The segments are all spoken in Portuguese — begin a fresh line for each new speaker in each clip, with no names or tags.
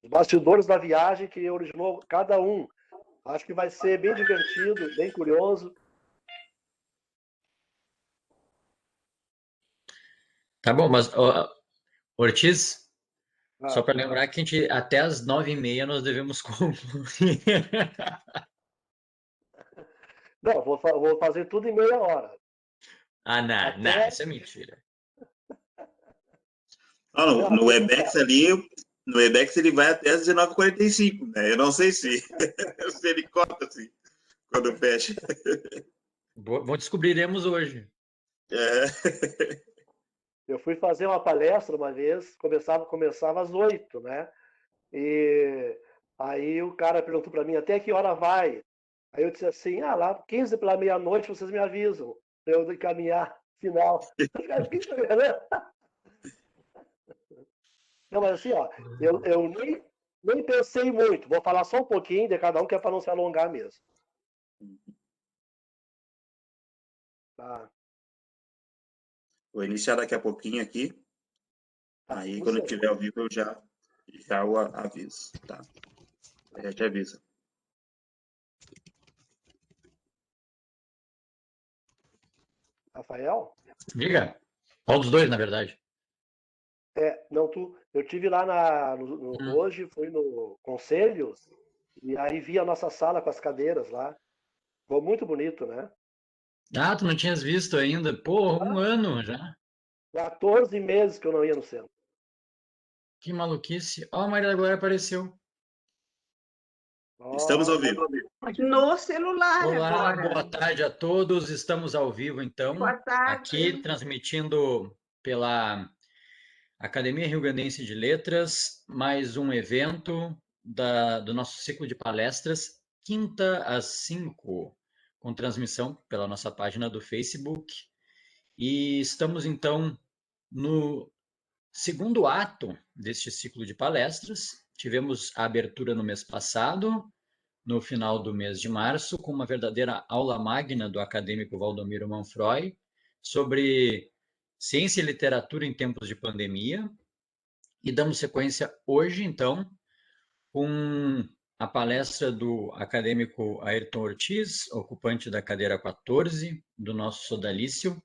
os bastidores da viagem que originou cada um. Acho que vai ser bem divertido, bem curioso.
Tá bom, mas Ortiz, só
Ah,
para lembrar que a gente, até as 9h30 nós devemos concluir.
não, vou fazer tudo em meia hora.
Ah, não, não,
Até,
isso é mentira.
Ah,
não,
no
até,
Webex ali, no Webex ele vai até as 19h45, né? Eu não sei se, se ele corta assim, quando fecha.
Bom, descobriremos hoje.
É.
eu fui fazer uma palestra uma vez, começava às 8, né? E aí o cara perguntou para mim, até que hora vai? Aí eu disse assim, lá 15 para meia-noite vocês me avisam, para eu encaminhar final. Não, mas assim, ó, eu nem pensei muito, vou falar só um pouquinho de cada um, que é para não se alongar mesmo. Tá,
Vou iniciar daqui a pouquinho aqui. Aí,
não
quando
sei.
estiver ao vivo, eu já o aviso, tá? Já te avisa.
Rafael?
Diga. Qual dos dois, na verdade?
Não, eu tive lá hoje, fui no conselho, e aí vi a nossa sala com as cadeiras lá. Ficou muito bonito, né?
Ah, tu não tinhas visto ainda? Pô, um ano já.
14 meses que eu não ia no centro.
Que maluquice. Ó, a Maria da Glória apareceu.
Estamos ao
Ó,
vivo.
No celular
Olá,
agora.
boa tarde a todos. Estamos ao vivo, então,
Boa
aqui
tarde.
transmitindo pela Academia Rio-Grandense de Letras, mais um evento do nosso ciclo de palestras, quinta às 5, com transmissão pela nossa página do Facebook. E estamos, então, no segundo ato deste ciclo de palestras. Tivemos a abertura no mês passado, no final do mês de março, com uma verdadeira aula magna do acadêmico Valdomiro Manfroy sobre ciência e literatura em tempos de pandemia. E damos sequência hoje, então, com a palestra do acadêmico Ayrton Ortiz, ocupante da cadeira 14 do nosso sodalício,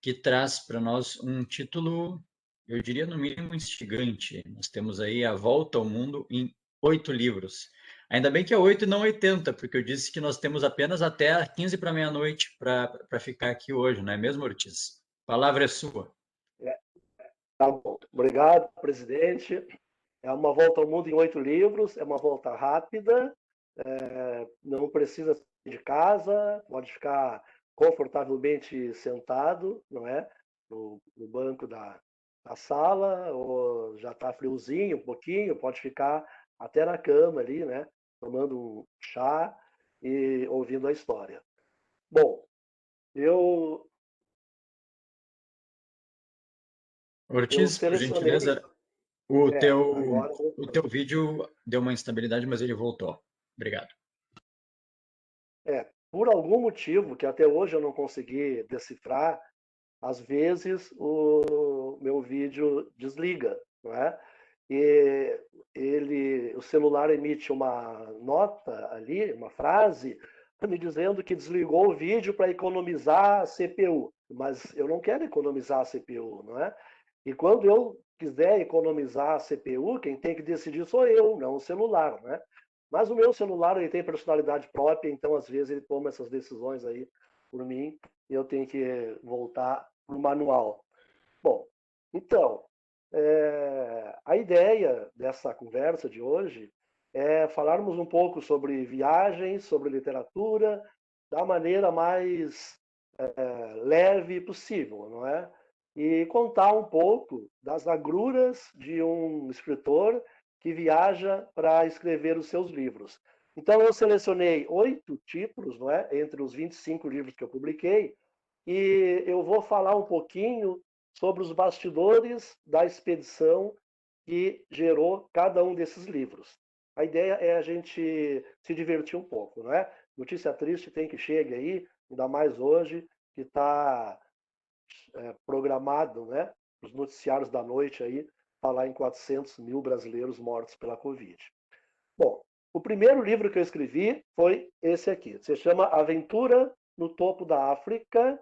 que traz para nós um título, eu diria no mínimo instigante. Nós temos aí A Volta ao Mundo em 8 livros. Ainda bem que é 8 e não 80, porque eu disse que nós temos apenas até 15 para meia-noite para ficar aqui hoje, não é mesmo, Ortiz? A palavra é sua.
tá bom. Obrigado, presidente. É uma volta ao mundo em 8 livros, é uma volta rápida, não precisa sair de casa, pode ficar confortavelmente sentado, não é? No banco da sala, ou já está friozinho um pouquinho, pode ficar até na cama ali, né? Tomando um chá e ouvindo a história. Bom, eu
Ortiz, por
selecionei.
gentileza, o teu,
Agora
o teu vídeo deu uma instabilidade, mas ele voltou. Obrigado.
por algum motivo que até hoje eu não consegui decifrar, às vezes o meu vídeo desliga, não é? E o celular emite uma nota ali, uma frase, me dizendo que desligou o vídeo para economizar a CPU, mas eu não quero economizar a CPU, não é? E quando eu quiser economizar a CPU, quem tem que decidir sou eu, não o celular, né? Mas o meu celular ele tem personalidade própria, então às vezes ele toma essas decisões aí por mim e eu tenho que voltar para o manual. Bom, então, a ideia dessa conversa de hoje é falarmos um pouco sobre viagens, sobre literatura, da maneira mais leve possível, não é? E contar um pouco das agruras de um escritor que viaja para escrever os seus livros. Então, eu selecionei 8 títulos, não é? Entre os 25 livros que eu publiquei, e eu vou falar um pouquinho sobre os bastidores da expedição que gerou cada um desses livros. A ideia é a gente se divertir um pouco, não é? Notícia triste tem que chegue aí, ainda mais hoje, que está programado, né? Os noticiários da noite aí, falar em 400 mil brasileiros mortos pela Covid. Bom, o primeiro livro que eu escrevi foi esse aqui. Se chama Aventura no Topo da África.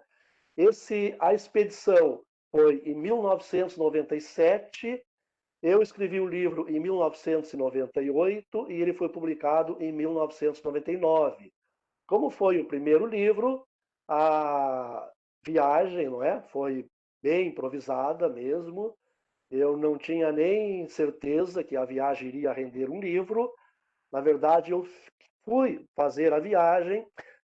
A expedição foi em 1997. Eu escrevi o livro em 1998 e ele foi publicado em 1999. Como foi o primeiro livro, a viagem, não é? Foi bem improvisada mesmo. Eu não tinha nem certeza que a viagem iria render um livro. Na verdade, eu fui fazer a viagem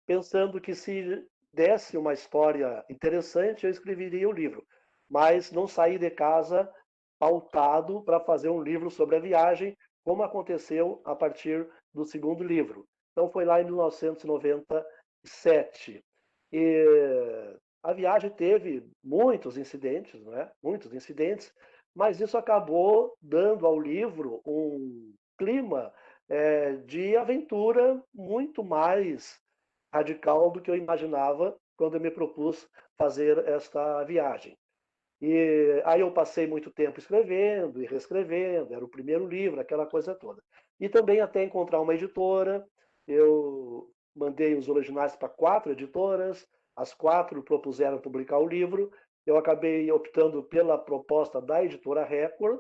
pensando que se desse uma história interessante, eu escreveria o livro. Mas não saí de casa pautado para fazer um livro sobre a viagem, como aconteceu a partir do segundo livro. Então foi lá em 1997. E a viagem teve muitos incidentes, não é? Muitos incidentes, mas isso acabou dando ao livro um clima de aventura muito mais radical do que eu imaginava quando eu me propus fazer esta viagem. E aí eu passei muito tempo escrevendo e reescrevendo, era o primeiro livro, aquela coisa toda. E também até encontrar uma editora, eu mandei os originais para 4 editoras, as 4 propuseram publicar o livro, eu acabei optando pela proposta da editora Record,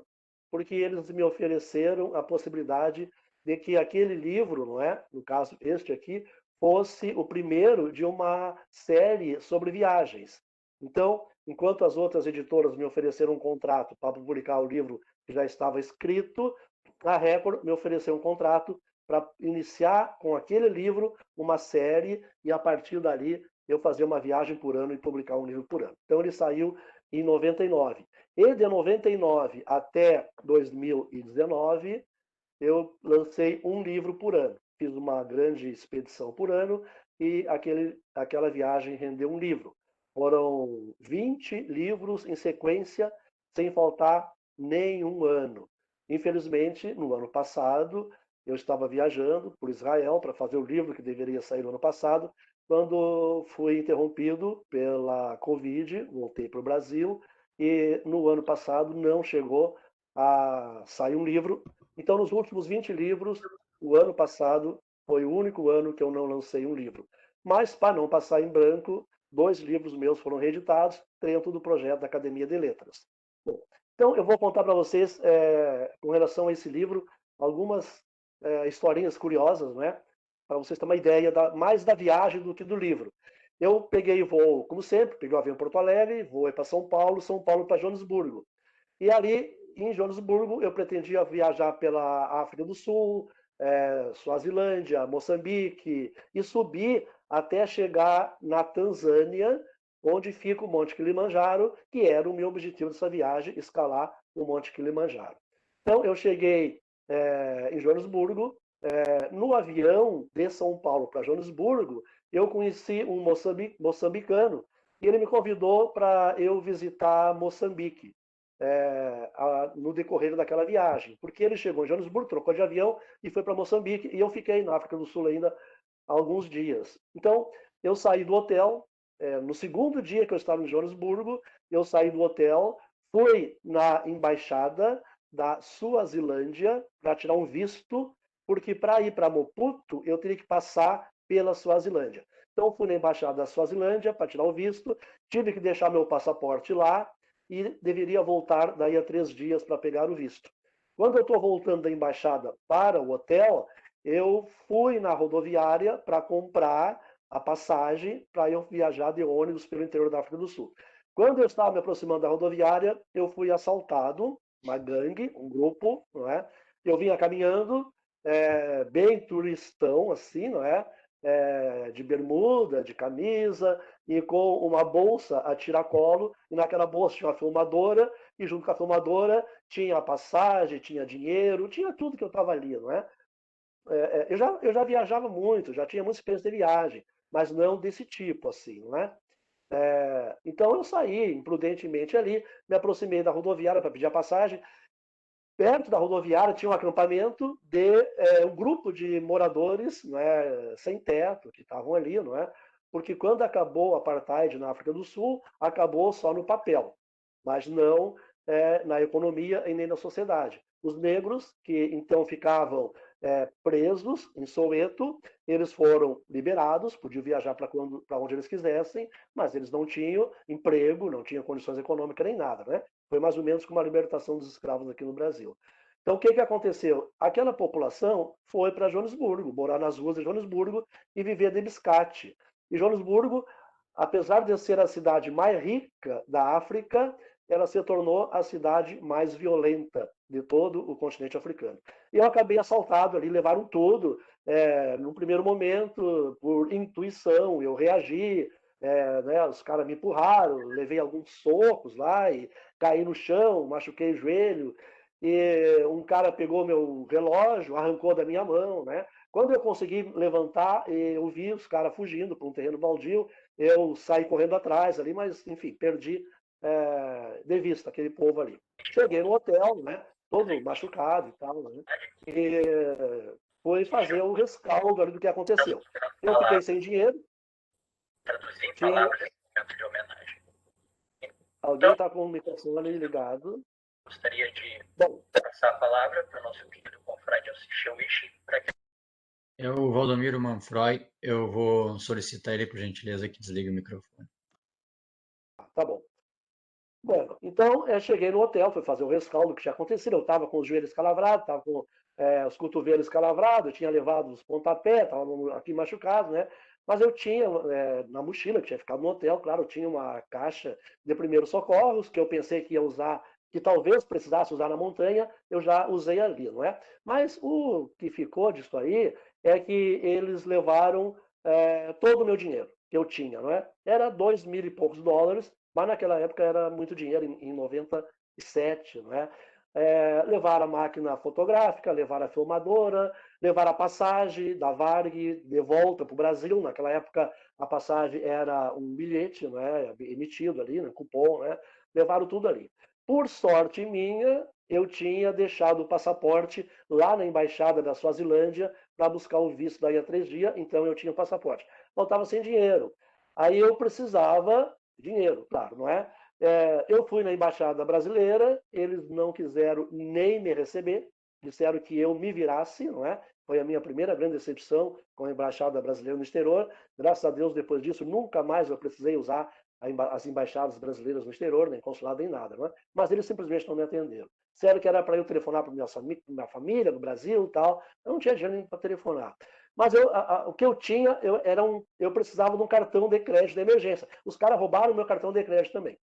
porque eles me ofereceram a possibilidade de que aquele livro, não é? No caso este aqui, fosse o primeiro de uma série sobre viagens. Então, enquanto as outras editoras me ofereceram um contrato para publicar o livro que já estava escrito, a Record me ofereceu um contrato para iniciar com aquele livro uma série e a partir dali eu fazer uma viagem por ano e publicar um livro por ano. Então ele saiu em 99. E de 99 até 2019, eu lancei um livro por ano. Fiz uma grande expedição por ano e aquela viagem rendeu um livro. Foram 20 livros em sequência, sem faltar nenhum ano. Infelizmente, no ano passado, eu estava viajando por Israel para fazer o livro que deveria sair no ano passado, quando fui interrompido pela Covid, voltei para o Brasil e no ano passado não chegou a sair um livro. Então, nos últimos 20 livros, o ano passado foi o único ano que eu não lancei um livro. Mas, para não passar em branco, 2 livros meus foram reeditados dentro do projeto da Academia de Letras. Bom, então, eu vou contar para vocês, com relação a esse livro, algumas historinhas curiosas, né? Para vocês terem uma ideia mais da viagem do que do livro. Eu peguei o voo, como sempre, peguei o avião em Porto Alegre, vou para São Paulo para Joanesburgo. E ali, em Joanesburgo, eu pretendia viajar pela África do Sul, Suazilândia, Moçambique, e subir até chegar na Tanzânia, onde fica o Monte Kilimanjaro, que era o meu objetivo dessa viagem, escalar o Monte Kilimanjaro. Então, eu cheguei em Joanesburgo. No avião de São Paulo para Joanesburgo, eu conheci um moçambicano e ele me convidou para eu visitar Moçambique no decorrer daquela viagem, porque ele chegou em Joanesburgo, trocou de avião e foi para Moçambique e eu fiquei na África do Sul ainda alguns dias. Então, eu saí do hotel, no segundo dia que eu estava em Joanesburgo, eu saí do hotel, fui na embaixada da Suazilândia para tirar um visto, porque para ir para Maputo eu teria que passar pela Suazilândia. Então fui na embaixada da Suazilândia para tirar o visto, tive que deixar meu passaporte lá e deveria voltar daí a 3 dias para pegar o visto. Quando eu estou voltando da embaixada para o hotel, eu fui na rodoviária para comprar a passagem para eu viajar de ônibus pelo interior da África do Sul. Quando eu estava me aproximando da rodoviária, eu fui assaltado, uma gangue, um grupo, não é? Eu vinha caminhando, bem turistão, assim, não é? De bermuda, de camisa, e com uma bolsa a tiracolo, e naquela bolsa tinha uma filmadora, e junto com a filmadora tinha a passagem, tinha dinheiro, tinha tudo que eu estava ali, não é? Eu já viajava muito, já tinha muita experiência de viagem, mas não desse tipo, assim, não é? Então eu saí imprudentemente ali, me aproximei da rodoviária para pedir a passagem. Perto da rodoviária tinha um acampamento de um grupo de moradores, não é, sem teto, que estavam ali, não é? Porque quando acabou o apartheid na África do Sul, acabou só no papel, mas não na economia e nem na sociedade. Os negros, que então ficavam presos em Soweto, eles foram liberados, podiam viajar para onde eles quisessem, mas eles não tinham emprego, não tinham condições econômicas nem nada, né? Foi mais ou menos como a libertação dos escravos aqui no Brasil. Então, o que aconteceu? Aquela população foi para Joanesburgo, morar nas ruas de Joanesburgo e viver de biscate. E Joanesburgo, apesar de ser a cidade mais rica da África, ela se tornou a cidade mais violenta de todo o continente africano. E eu acabei assaltado ali, levaram tudo. No primeiro momento, por intuição, eu reagi, né, os caras me empurraram, levei alguns socos lá e caí no chão, machuquei o joelho. E um cara pegou meu relógio, arrancou da minha mão, né? Quando eu consegui levantar, eu vi os caras fugindo para um terreno baldio, eu saí correndo atrás ali, mas, enfim, perdi de vista aquele povo ali. Cheguei no hotel, né? Todo machucado e tal, né? E fui fazer o rescaldo ali do que aconteceu. Eu fiquei sem dinheiro. Tinha... Alguém está com o microfone ligado.
Gostaria de passar a palavra para o nosso querido confrade Alcichewicz. É o Valdomiro Manfroy. Eu vou solicitar ele, por gentileza, que desligue o microfone.
Tá bom. Bom, então cheguei no hotel, fui fazer o rescaldo do que tinha acontecido. Eu estava com os joelhos calavrados, estava com os cotovelos calavrados, eu tinha levado os pontapés, estava aqui machucado, né? Mas eu tinha na mochila, que tinha ficado no hotel, claro, eu tinha uma caixa de primeiros socorros, que eu pensei que ia usar, que talvez precisasse usar na montanha, eu já usei ali, não é? Mas o que ficou disso aí é que eles levaram todo o meu dinheiro que eu tinha, não é? Era 2.000 e poucos dólares, mas naquela época era muito dinheiro, em 97, não é? Levaram a máquina fotográfica, levaram a filmadora, levaram a passagem da Varg de volta para o Brasil. Naquela época a passagem era um bilhete, não é? Emitido ali, né? Cupom, né? Levaram tudo ali. Por sorte minha, eu tinha deixado o passaporte lá na embaixada da Suazilândia para buscar o visto daí a 3 dias, então eu tinha o passaporte. Faltava sem dinheiro. Aí eu precisava dinheiro, claro, não é? Eu fui na embaixada brasileira, eles não quiseram nem me receber, disseram que eu me virasse, não é? Foi a minha primeira grande decepção com a embaixada brasileira no exterior. Graças a Deus, depois disso, nunca mais eu precisei usar as embaixadas brasileiras no exterior, nem consulado, nem nada, não é? Mas eles simplesmente não me atenderam. Disseram que era para eu telefonar para minha família no Brasil e tal. Eu não tinha dinheiro nem para telefonar. Mas o que eu tinha, eu precisava de um cartão de crédito de emergência. Os caras roubaram o meu cartão de crédito também.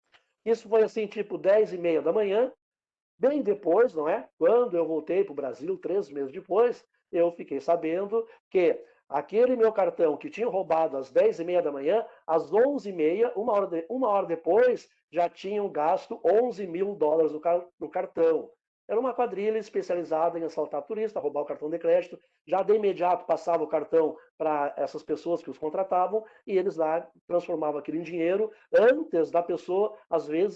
Isso foi assim, tipo 10h30 da manhã. Bem depois, não é? Quando eu voltei para o Brasil, 3 meses depois, eu fiquei sabendo que aquele meu cartão que tinha roubado às 10h30 da manhã, às 11h30, uma hora depois, já tinham gasto 11 mil dólares no cartão. Era uma quadrilha especializada em assaltar turista, roubar o cartão de crédito. Já de imediato passava o cartão para essas pessoas que os contratavam e eles lá transformavam aquilo em dinheiro antes da pessoa,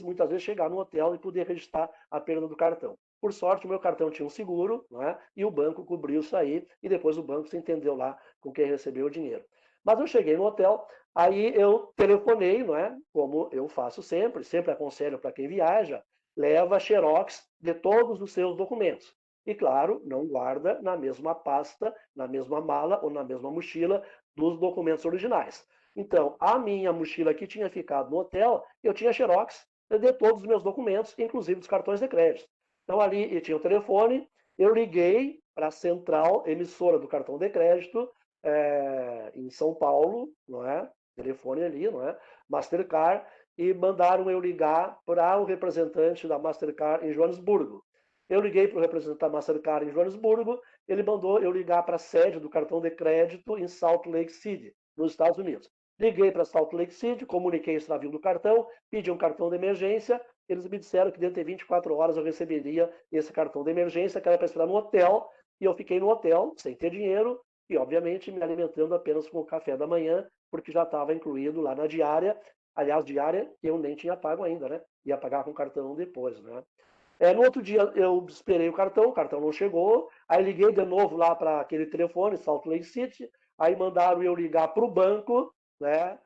muitas vezes, chegar no hotel e poder registrar a perda do cartão. Por sorte, o meu cartão tinha um seguro, não é? E o banco cobriu isso aí e depois o banco se entendeu lá com quem recebeu o dinheiro. Mas eu cheguei no hotel, aí eu telefonei, não é? Como eu faço sempre aconselho para quem viaja, leva xerox de todos os seus documentos. E, claro, não guarda na mesma pasta, na mesma mala ou na mesma mochila dos documentos originais. Então, a minha mochila que tinha ficado no hotel, eu tinha xerox de todos os meus documentos, inclusive dos cartões de crédito. Então, ali eu tinha o telefone, eu liguei para a central emissora do cartão de crédito em São Paulo, não é? Telefone ali, não é? Mastercard, e mandaram eu ligar para o representante da Mastercard em Joanesburgo. Eu liguei para o representante da Mastercard em Joanesburgo, ele mandou eu ligar para a sede do cartão de crédito em Salt Lake City, nos Estados Unidos. Liguei para Salt Lake City, comuniquei o extravio do cartão, pedi um cartão de emergência, eles me disseram que dentro de 24 horas eu receberia esse cartão de emergência, que era para esperar no hotel, e eu fiquei no hotel, sem ter dinheiro, e obviamente me alimentando apenas com o café da manhã, porque já estava incluído lá na diária, aliás, diária que eu nem tinha pago ainda, né? Ia pagar com cartão depois, né? No outro dia eu esperei o cartão não chegou, aí liguei de novo lá para aquele telefone, Salt Lake City, aí mandaram eu ligar para o banco, né?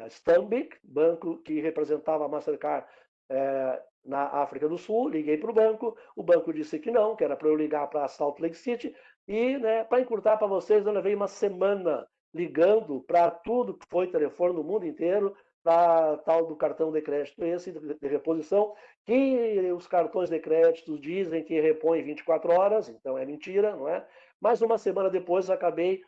Stanbic, banco que representava a Mastercard na África do Sul, liguei para o banco disse que não, que era para eu ligar para Salt Lake City, e, né, para encurtar para vocês, eu levei uma semana ligando para tudo que foi telefone no mundo inteiro, para tal do cartão de crédito esse, de reposição, que os cartões de crédito dizem que repõe 24 horas, então é mentira, não é? Mas uma semana depois eu acabei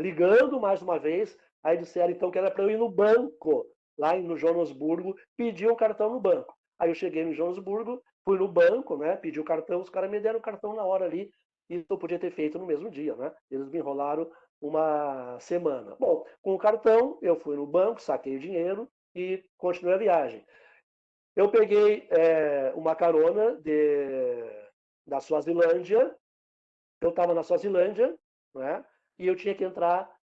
ligando mais uma vez, aí disseram então que era para eu ir no banco, lá no Joanesburgo, pedir um cartão no banco. Aí eu cheguei no Joanesburgo, fui no banco, né, pedi o cartão, os caras me deram o cartão na hora ali, e eu podia ter feito no mesmo dia, né? Eles me enrolaram uma semana. Bom, com o cartão, eu fui no banco, saquei o dinheiro e continuei a viagem. Eu peguei uma carona da Suazilândia, eu estava na Suazilândia, né? E eu tinha que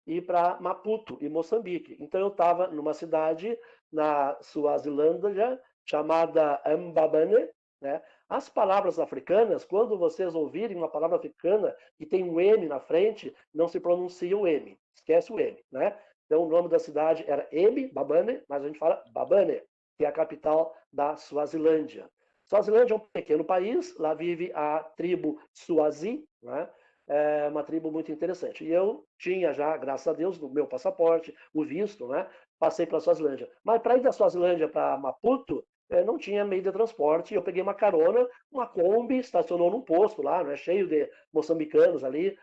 ir para Maputo, em Moçambique. Então eu estava numa cidade na Suazilândia chamada Mbabane, né? As palavras africanas, quando vocês ouvirem uma palavra africana que tem um M na frente, não se pronuncia o M, esquece o M, né? Então o nome da cidade era Mbabane, mas a gente fala Babane, que é a capital da Suazilândia. Suazilândia é um pequeno país, lá vive a tribo Suazi, né? É uma tribo muito interessante. E eu tinha já, graças a Deus, no meu passaporte, o visto, né? Passei para a Suazilândia. Mas para ir da Suazilândia para Maputo, não tinha meio de transporte. Eu peguei uma carona, uma Kombi, estacionou num posto lá, né? Cheio de moçambicanos ali,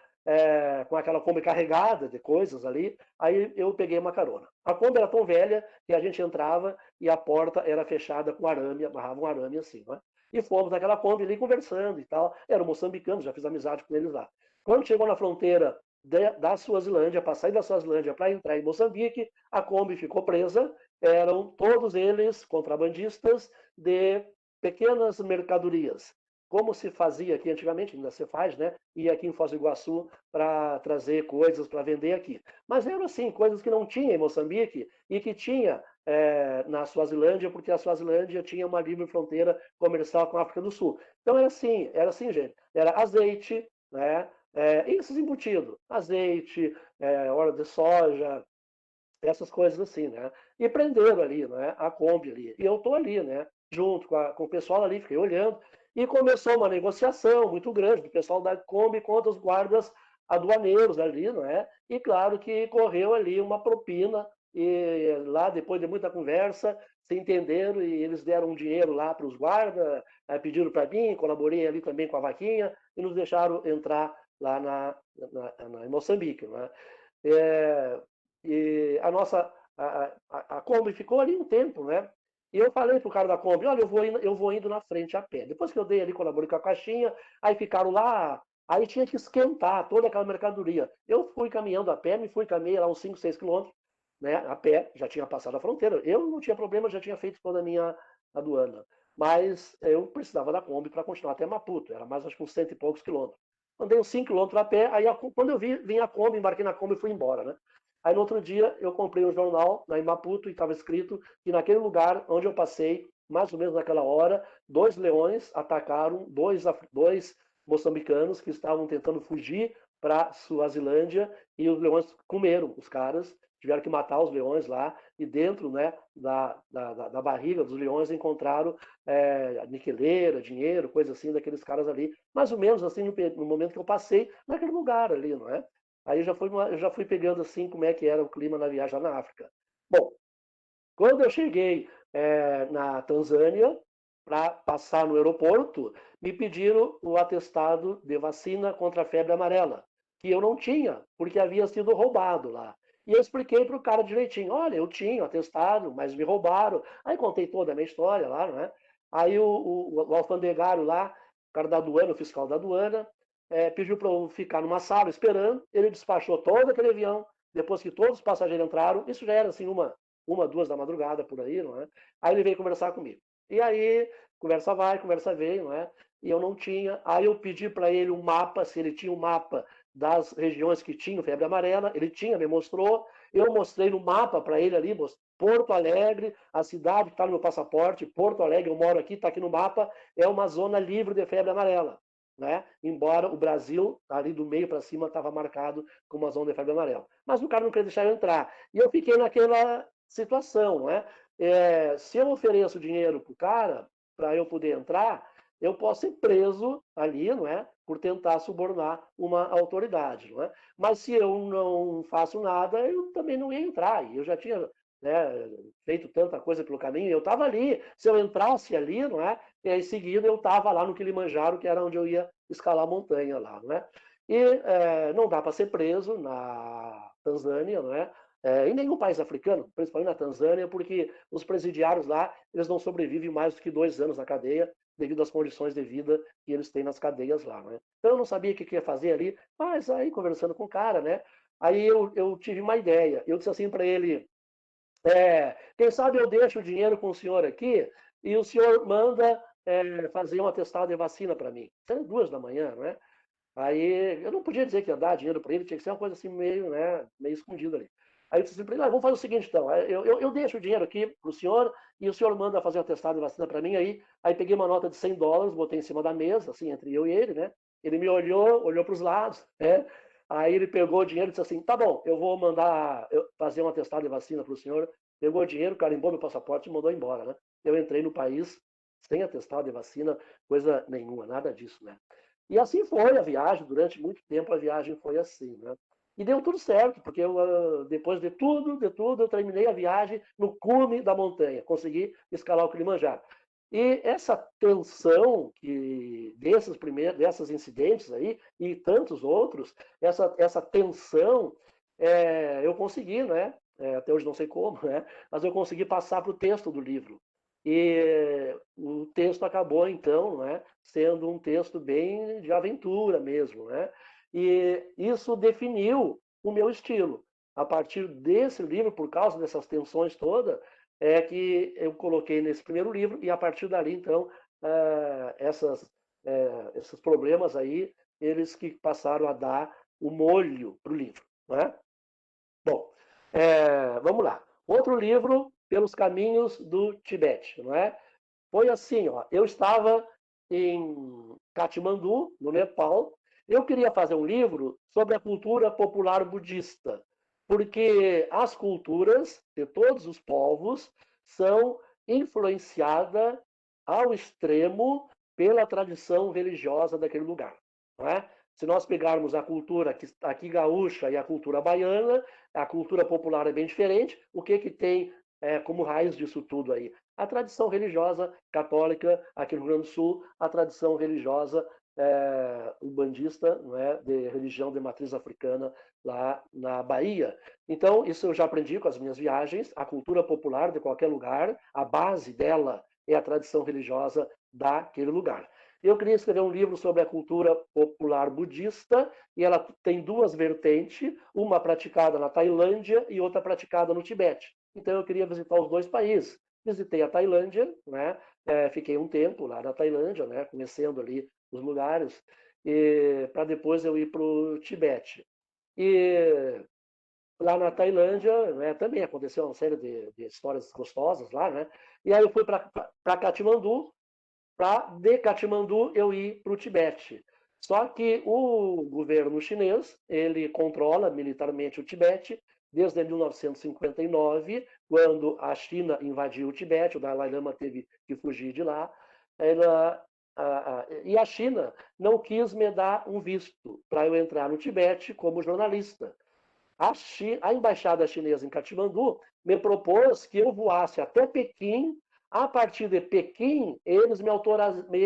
com aquela Kombi carregada de coisas ali. Aí eu peguei uma carona. A Kombi era tão velha que a gente entrava e a porta era fechada com arame, amarrava um arame assim, né? E fomos naquela Kombi ali conversando e tal. Eram moçambicanos, já fiz amizade com eles lá. Quando chegou na fronteira da Suazilândia, para sair da Suazilândia para entrar em Moçambique, a Kombi ficou presa. Eram todos eles contrabandistas de pequenas mercadorias, como se fazia aqui antigamente, ainda se faz, né? Ia aqui em Foz do Iguaçu para trazer coisas para vender aqui. Mas eram assim, coisas que não tinha em Moçambique e que tinha na Suazilândia, porque a Suazilândia tinha uma livre fronteira comercial com a África do Sul. Então era assim, gente. Era azeite, né? Esses embutidos, azeite, óleo de soja, essas coisas assim, né? E prenderam ali, né? A Kombi ali. E eu tô ali, né? Junto com o pessoal ali, fiquei olhando. E começou uma negociação muito grande do pessoal da Kombi contra os guardas aduaneiros ali, né? E claro que correu ali uma propina. E lá, depois de muita conversa, se entenderam e eles deram um dinheiro lá para os guardas, pediram para mim, colaborei ali também com a vaquinha e nos deixaram entrar lá em Moçambique, né? E a Kombi ficou ali um tempo, né? E eu falei pro cara da Kombi, olha, eu vou indo na frente a pé. Depois que eu dei ali, colaborei com a caixinha, aí ficaram lá, aí tinha que esquentar toda aquela mercadoria. Eu fui caminhando a pé, caminhei lá uns 5, 6 quilômetros, né? A pé, já tinha passado a fronteira. Eu não tinha problema, já tinha feito toda a minha aduana. Mas eu precisava da Kombi para continuar até Maputo, era mais acho que uns 100 e poucos quilômetros. Andei uns 5 quilômetros a pé, aí quando eu vim a Kombi, embarquei na Kombi e fui embora, né? Aí no outro dia eu comprei um jornal lá em Maputo e estava escrito que naquele lugar onde eu passei, mais ou menos naquela hora, 2 leões atacaram dois moçambicanos que estavam tentando fugir para Suazilândia e os leões comeram os caras, tiveram que matar os leões lá e dentro, né, da barriga dos leões encontraram niqueleira, dinheiro, coisa assim daqueles caras ali, mais ou menos assim no momento que eu passei naquele lugar ali, não é? Aí eu já fui pegando assim como é que era o clima na viagem lá na África. Bom, quando eu cheguei na Tanzânia, para passar no aeroporto, me pediram o atestado de vacina contra a febre amarela, que eu não tinha, porque havia sido roubado lá. E eu expliquei para o cara direitinho, olha, eu tinha o atestado, mas me roubaram. Aí contei toda a minha história lá, né? Aí o alfandegário lá, o cara da aduana, o fiscal da aduana, pediu para eu ficar numa sala esperando, ele despachou todo aquele avião, depois que todos os passageiros entraram, isso já era assim uma, 2 da madrugada, por aí, não é? Aí ele veio conversar comigo. E aí, conversa vai, conversa veio, não é? E eu não tinha. Aí eu pedi para ele um mapa, se ele tinha um mapa das regiões que tinham febre amarela, ele tinha, me mostrou. Eu mostrei no mapa para ele ali, Porto Alegre, a cidade que está no meu passaporte, Porto Alegre, eu moro aqui, está aqui no mapa, é uma zona livre de febre amarela. Né? Embora o Brasil, ali do meio para cima, estava marcado com uma zona de febre amarela. Mas o cara não queria deixar eu entrar. E eu fiquei naquela situação. Não é? Se eu ofereço dinheiro para o cara, para eu poder entrar, eu posso ser preso ali, não é? Por tentar subornar uma autoridade, não é? Mas se eu não faço nada, eu também não ia entrar. E eu já tinha, né, feito tanta coisa pelo caminho, eu estava ali. Se eu entrasse ali, não é? E aí, em seguida, eu estava lá no Kilimanjaro, que era onde eu ia escalar a montanha lá, não é? E não dá para ser preso na Tanzânia, não é? Em nenhum país africano, principalmente na Tanzânia, porque os presidiários lá, eles não sobrevivem mais do que 2 anos na cadeia, devido às condições de vida que eles têm nas cadeias lá, né? Então eu não sabia o que ia fazer ali, mas aí conversando com o cara, né? Aí eu tive uma ideia. Eu disse assim para ele: quem sabe eu deixo o dinheiro com o senhor aqui e o senhor manda fazer um atestado de vacina para mim. Isso era 2 da manhã, né? Aí eu não podia dizer que ia dar dinheiro para ele, tinha que ser uma coisa assim meio, né, meio escondida ali. Aí eu disse assim para ele: vamos fazer o seguinte então, eu deixo o dinheiro aqui para o senhor e o senhor manda fazer um atestado de vacina para mim. Aí peguei uma nota de $100, botei em cima da mesa, assim, entre eu e ele, né? Ele me olhou para os lados, né? Aí ele pegou o dinheiro e disse assim: tá bom, eu vou mandar fazer um atestado de vacina para o senhor. Pegou o dinheiro, carimbou meu passaporte e mandou embora, né? Eu entrei no país sem atestado de vacina, coisa nenhuma, nada disso, né? E assim foi a viagem, durante muito tempo a viagem foi assim, né? E deu tudo certo, porque depois de tudo, eu terminei a viagem no cume da montanha, consegui escalar o Kilimanjaro. E essa tensão desses incidentes aí, e tantos outros, essa tensão, eu consegui, né? Até hoje não sei como, né? Mas eu consegui passar para o texto do livro. E o texto acabou, então, né, sendo um texto bem de aventura mesmo, né? E isso definiu o meu estilo. A partir desse livro, por causa dessas tensões todas, é que eu coloquei nesse primeiro livro, e a partir dali, então, esses problemas aí, eles que passaram a dar o molho para o livro, né? Bom, vamos lá. Outro livro, Pelos Caminhos do Tibete, não é? Foi assim, ó, eu estava em Katmandu, no Nepal. Eu queria fazer um livro sobre a cultura popular budista, porque as culturas de todos os povos são influenciadas ao extremo pela tradição religiosa daquele lugar, não é? Se nós pegarmos a cultura aqui gaúcha e a cultura baiana, a cultura popular é bem diferente. O que tem como raiz disso tudo aí? A tradição religiosa católica aqui no Rio Grande do Sul, a tradição religiosa umbandista, não é, de religião de matriz africana lá na Bahia. Então, isso eu já aprendi com as minhas viagens. A cultura popular de qualquer lugar, a base dela é a tradição religiosa daquele lugar. Eu queria escrever um livro sobre a cultura popular budista, e ela tem 2 vertentes, uma praticada na Tailândia e outra praticada no Tibete. Então eu queria visitar os 2 países. Visitei a Tailândia, né? Fiquei um tempo lá na Tailândia, né? Conhecendo ali os lugares, para depois eu ir para o Tibete. E lá na Tailândia, né, também aconteceu uma série de histórias gostosas lá, né? E aí eu fui para Katmandu, de Katmandu eu ir para o Tibete. Só que o governo chinês, ele controla militarmente o Tibete desde 1959, quando a China invadiu o Tibete, o Dalai Lama teve que fugir de lá. E a China não quis me dar um visto para eu entrar no Tibete como jornalista. A embaixada chinesa em Katmandu me propôs que eu voasse até Pequim. A partir de Pequim, eles me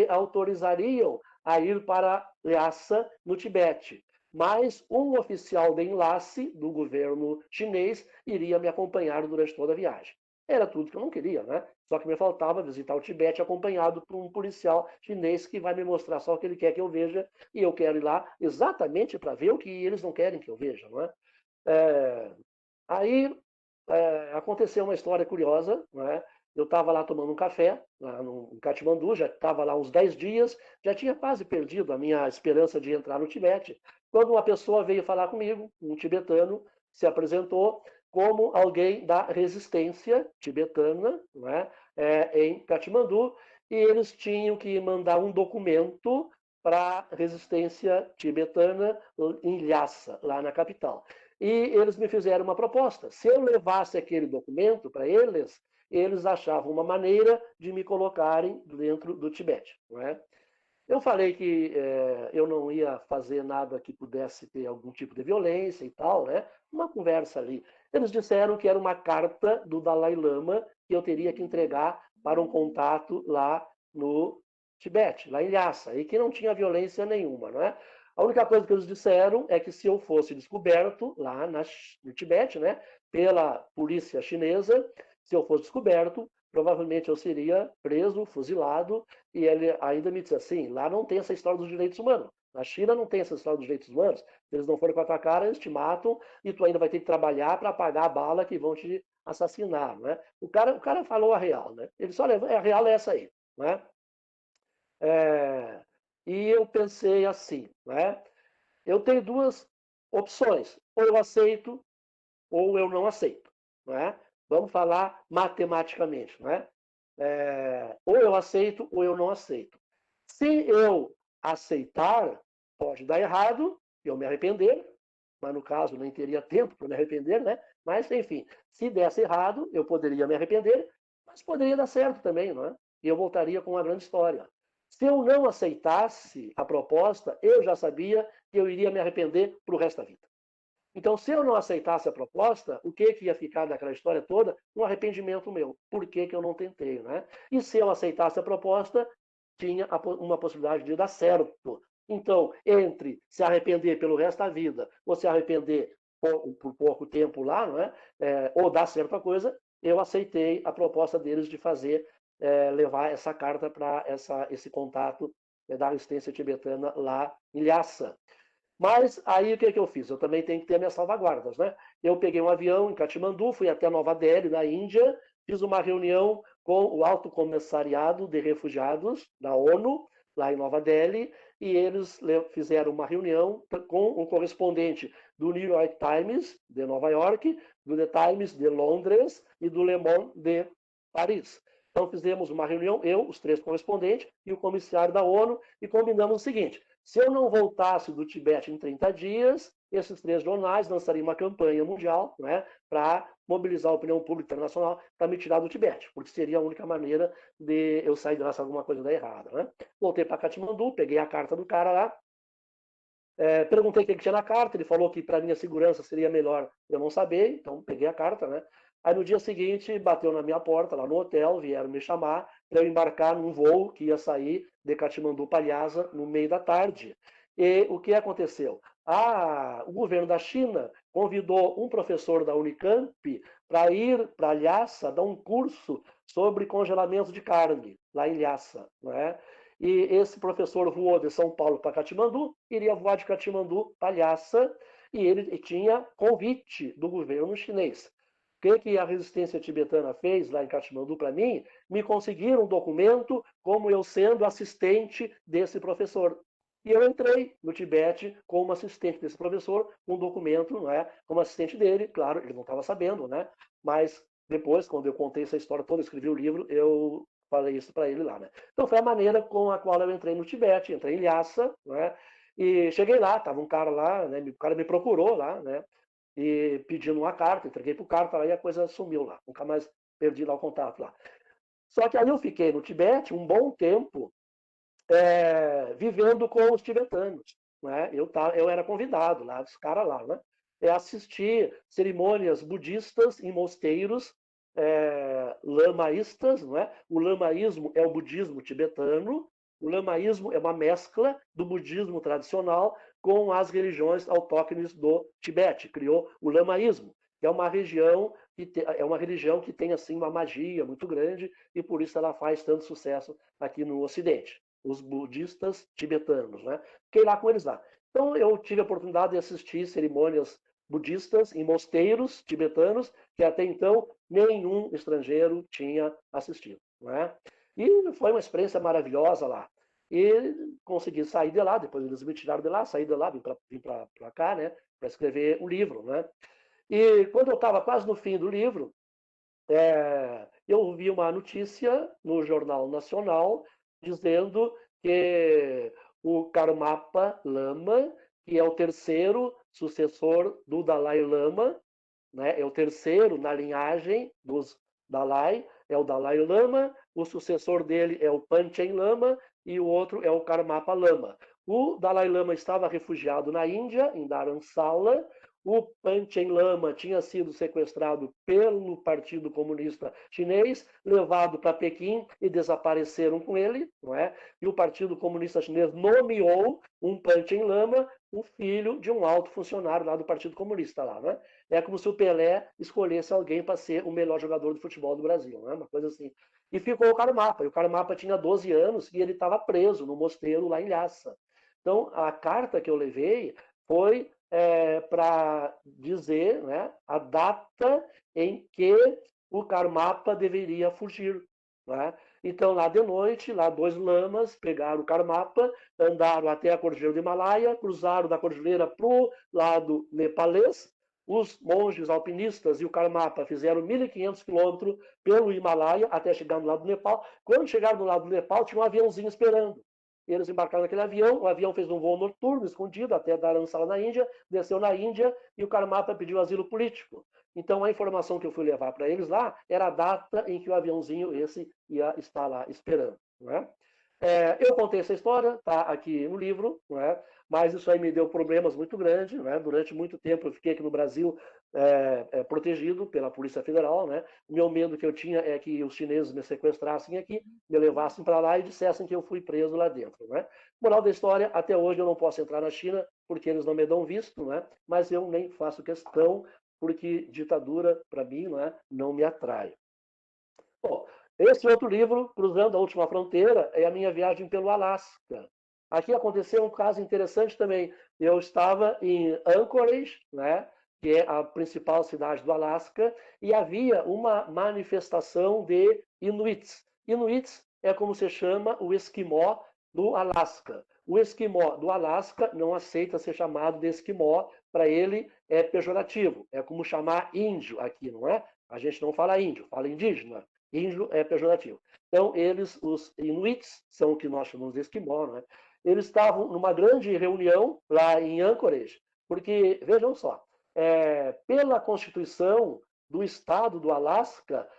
autorizariam a ir para Lhasa, no Tibete. Mas um oficial de enlace do governo chinês iria me acompanhar durante toda a viagem. Era tudo que eu não queria, né? Só que me faltava visitar o Tibete acompanhado por um policial chinês que vai me mostrar só o que ele quer que eu veja, e eu quero ir lá exatamente para ver o que eles não querem que eu veja, não é? Aí aconteceu uma história curiosa, né? Eu estava lá tomando um café, lá em Katmandu, já estava lá uns 10 dias, já tinha quase perdido a minha esperança de entrar no Tibete, quando uma pessoa veio falar comigo, um tibetano, se apresentou como alguém da resistência tibetana, né, em Katmandu, e eles tinham que mandar um documento para a resistência tibetana em Lhasa, lá na capital. E eles me fizeram uma proposta. Se eu levasse aquele documento para eles, eles achavam uma maneira de me colocarem dentro do Tibete. Não é? Eu falei que eu não ia fazer nada que pudesse ter algum tipo de violência e tal, né? Uma conversa ali. Eles disseram que era uma carta do Dalai Lama que eu teria que entregar para um contato lá no Tibete, lá em Lhasa, e que não tinha violência nenhuma, não é? A única coisa que eles disseram é que se eu fosse descoberto lá no Tibete, né, pela polícia chinesa, se eu fosse descoberto, provavelmente eu seria preso, fuzilado, e ele ainda me disse assim, lá não tem essa história dos direitos humanos. Na China não tem essa história dos direitos humanos. Se eles não forem com a tua cara, eles te matam e tu ainda vai ter que trabalhar para pagar a bala que vão te assassinar. Né? O cara falou a real. Né? Ele só levou, a real é essa aí. Né? E eu pensei assim, né? Eu tenho duas opções. Ou eu aceito, ou eu não aceito. Né? Vamos falar matematicamente. Né? Ou eu aceito ou eu não aceito. Se eu aceitar, pode dar errado, eu me arrepender, mas no caso nem teria tempo para me arrepender, né? Mas, enfim, se desse errado, eu poderia me arrepender, mas poderia dar certo também, não é? E eu voltaria com uma grande história. Se eu não aceitasse a proposta, eu já sabia que eu iria me arrepender para o resto da vida. Então, se eu não aceitasse a proposta, o que ia ficar daquela história toda? Um arrependimento meu. Por que eu não tentei, né? E se eu aceitasse a proposta, tinha uma possibilidade de dar certo. Então, entre se arrepender pelo resto da vida ou se arrepender por pouco tempo lá, não é? Ou dar certo a coisa, eu aceitei a proposta deles de fazer, levar essa carta para esse contato da resistência tibetana lá em Lhasa. Mas aí o que eu fiz? Eu também tenho que ter minhas salvaguardas, né? Eu peguei um avião em Katmandu, fui até Nova Delhi, na Índia, fiz uma reunião com o Alto Comissariado de Refugiados da ONU, lá em Nova Delhi, e eles fizeram uma reunião com um correspondente do New York Times, de Nova York, do The Times de Londres e do Le Monde de Paris. Então fizemos uma reunião, eu, os 3 correspondentes e o comissário da ONU, e combinamos o seguinte: se eu não voltasse do Tibete em 30 dias, esses 3 jornais lançariam uma campanha mundial, né, para mobilizar a opinião pública internacional para me tirar do Tibete, porque seria a única maneira de eu sair de lá se alguma coisa der errada. Né? Voltei para Katmandu, peguei a carta do cara lá, perguntei o que tinha na carta, ele falou que para minha segurança seria melhor eu não saber, então peguei a carta, né? Aí no dia seguinte bateu na minha porta lá no hotel, vieram me chamar para eu embarcar num voo que ia sair de Katmandu para Lhasa no meio da tarde. E o que aconteceu? O governo da China convidou um professor da Unicamp para ir para Lhasa dar um curso sobre congelamento de carne lá em Lhasa, não é? E esse professor voou de São Paulo para Katmandu, iria voar de Katmandu para Lhasa, e ele tinha convite do governo chinês. O que a resistência tibetana fez lá em Katmandu para mim? Me conseguiram um documento como eu sendo assistente desse professor. E eu entrei no Tibete como assistente desse professor, com um documento, não é? Como assistente dele, claro, ele não estava sabendo, né? Mas depois, quando eu contei essa história toda, escrevi o livro, eu falei isso para ele lá, né? Então foi a maneira com a qual eu entrei no Tibete, entrei em Lhasa, né? E cheguei lá, tava um cara lá, né? O cara me procurou lá, né? E pedindo uma carta, entreguei pro cara lá e a coisa sumiu lá, nunca mais perdi lá o contato lá. Só que aí eu fiquei no Tibete um bom tempo, vivendo com os tibetanos, né? Eu era convidado lá, dos caras lá, né? Assistir cerimônias budistas em mosteiros lamaístas, não é? O lamaísmo é o budismo tibetano, o lamaísmo é uma mescla do budismo tradicional com as religiões autóctones do Tibete. Criou o lamaísmo, que é uma religião que tem assim uma magia muito grande e por isso ela faz tanto sucesso aqui no Ocidente. Os budistas tibetanos, né? Fiquei lá com eles lá. Então eu tive a oportunidade de assistir cerimônias budistas em mosteiros tibetanos que até então nenhum estrangeiro tinha assistido, não é? E foi uma experiência maravilhosa lá. E consegui sair de lá, depois eles me tiraram de lá, saí de lá, vim para cá, né, para escrever o livro, né? E quando eu estava quase no fim do livro, eu vi uma notícia no Jornal Nacional dizendo que o Karmapa Lama, que é o 3º sucessor do Dalai Lama, né, é o 3º na linhagem dos Dalai, é o Dalai Lama, o sucessor dele é o Panchen Lama e o outro é o Karmapa Lama. O Dalai Lama estava refugiado na Índia, em Dharamsala. O Panchen Lama tinha sido sequestrado pelo Partido Comunista Chinês, levado para Pequim e desapareceram com ele, não é? E o Partido Comunista Chinês nomeou um Panchen Lama, o filho de um alto funcionário lá do Partido Comunista lá, né? É como se o Pelé escolhesse alguém para ser o melhor jogador de futebol do Brasil, né? Uma coisa assim. E ficou o Karmapa. E o Karmapa tinha 12 anos e ele estava preso no mosteiro lá em Lhasa. Então, a carta que eu levei foi para dizer, né, a data em que o Karmapa deveria fugir. Né? Então, lá de noite, lá 2 lamas pegaram o Karmapa, andaram até a Cordilheira do Himalaia, cruzaram da cordilheira para o lado nepalês. Os monges alpinistas e o Karmapa fizeram 1.500 quilômetros pelo Himalaia até chegar no lado do Nepal. Quando chegaram no lado do Nepal, tinha um aviãozinho esperando. Eles embarcaram naquele avião, o avião fez um voo noturno, escondido, até Dharamsala na Índia, desceu na Índia e o Karmapa pediu asilo político. Então, a informação que eu fui levar para eles lá era a data em que o aviãozinho esse ia estar lá esperando. Não é? Eu contei essa história, está aqui no livro, não é? Mas isso aí me deu problemas muito grandes. Não é? Durante muito tempo eu fiquei aqui no Brasil protegido pela Polícia Federal. Né? O meu medo que eu tinha é que os chineses me sequestrassem aqui, me levassem para lá e dissessem que eu fui preso lá dentro. Né? Moral da história, até hoje eu não posso entrar na China porque eles não me dão visto, né? Mas eu nem faço questão porque ditadura, para mim, não me atrai. Bom, esse outro livro, Cruzando a Última Fronteira, é a minha viagem pelo Alasca. Aqui aconteceu um caso interessante também. Eu estava em Anchorage, né, que é a principal cidade do Alasca, e havia uma manifestação de Inuits. Inuits é como se chama o esquimó do Alasca. O esquimó do Alasca não aceita ser chamado de esquimó, para ele é pejorativo. É como chamar índio aqui, não é? A gente não fala índio, fala indígena. Índio é pejorativo. Então, eles, os Inuits, são o que nós chamamos de esquimó, né? Eles estavam numa grande reunião lá em Anchorage, porque, vejam só, pela Constituição do Estado do Alasca,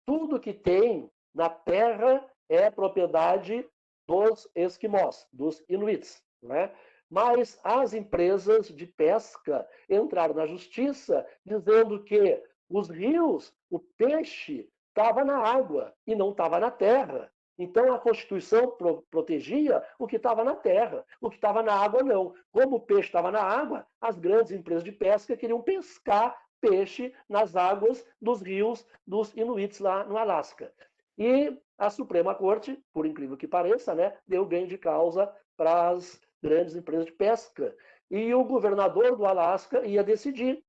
tudo que tem na terra é propriedade dos esquimós, dos Inuits, né? Mas as empresas de pesca entraram na justiça dizendo que os rios, o peixe estava na água e não estava na terra. Então a Constituição protegia o que estava na terra, o que estava na água não. Como o peixe estava na água, as grandes empresas de pesca queriam pescar peixe nas águas dos rios dos Inuits lá no Alasca. E a Suprema Corte, por incrível que pareça, né, deu ganho de causa para as grandes empresas de pesca. E o governador do Alasca ia decidir.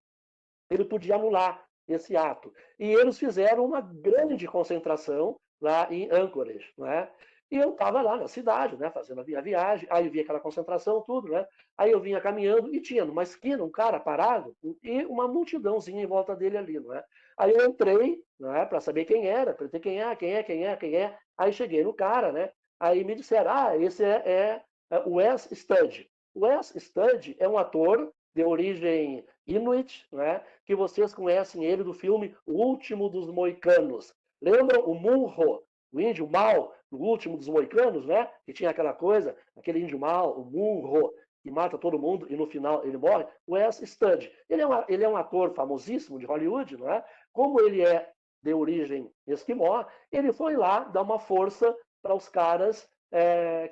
Ele podia anular esse ato. E eles fizeram uma grande concentração lá em Anchorage, não é? E eu estava lá na cidade, né, fazendo a minha viagem, aí eu vi aquela concentração, tudo, né? Aí eu vinha caminhando e tinha numa esquina um cara parado e uma multidãozinha em volta dele ali, não é? Aí eu entrei, não é, para saber quem era, perguntei quem é. Aí cheguei no cara, né? Aí me disseram, esse é o Wes Studi. O Wes Studi é um ator de origem Inuit, né? Que vocês conhecem ele do filme O Último dos Moicanos. Lembram o Munro, o índio mau, do Último dos Moicanos, né? Que tinha aquela coisa, aquele índio mau, o Munro, que mata todo mundo e no final ele morre. O Wes Studi. Ele é um ator famosíssimo de Hollywood, não é? Como ele é de origem esquimó, ele foi lá dar uma força para os caras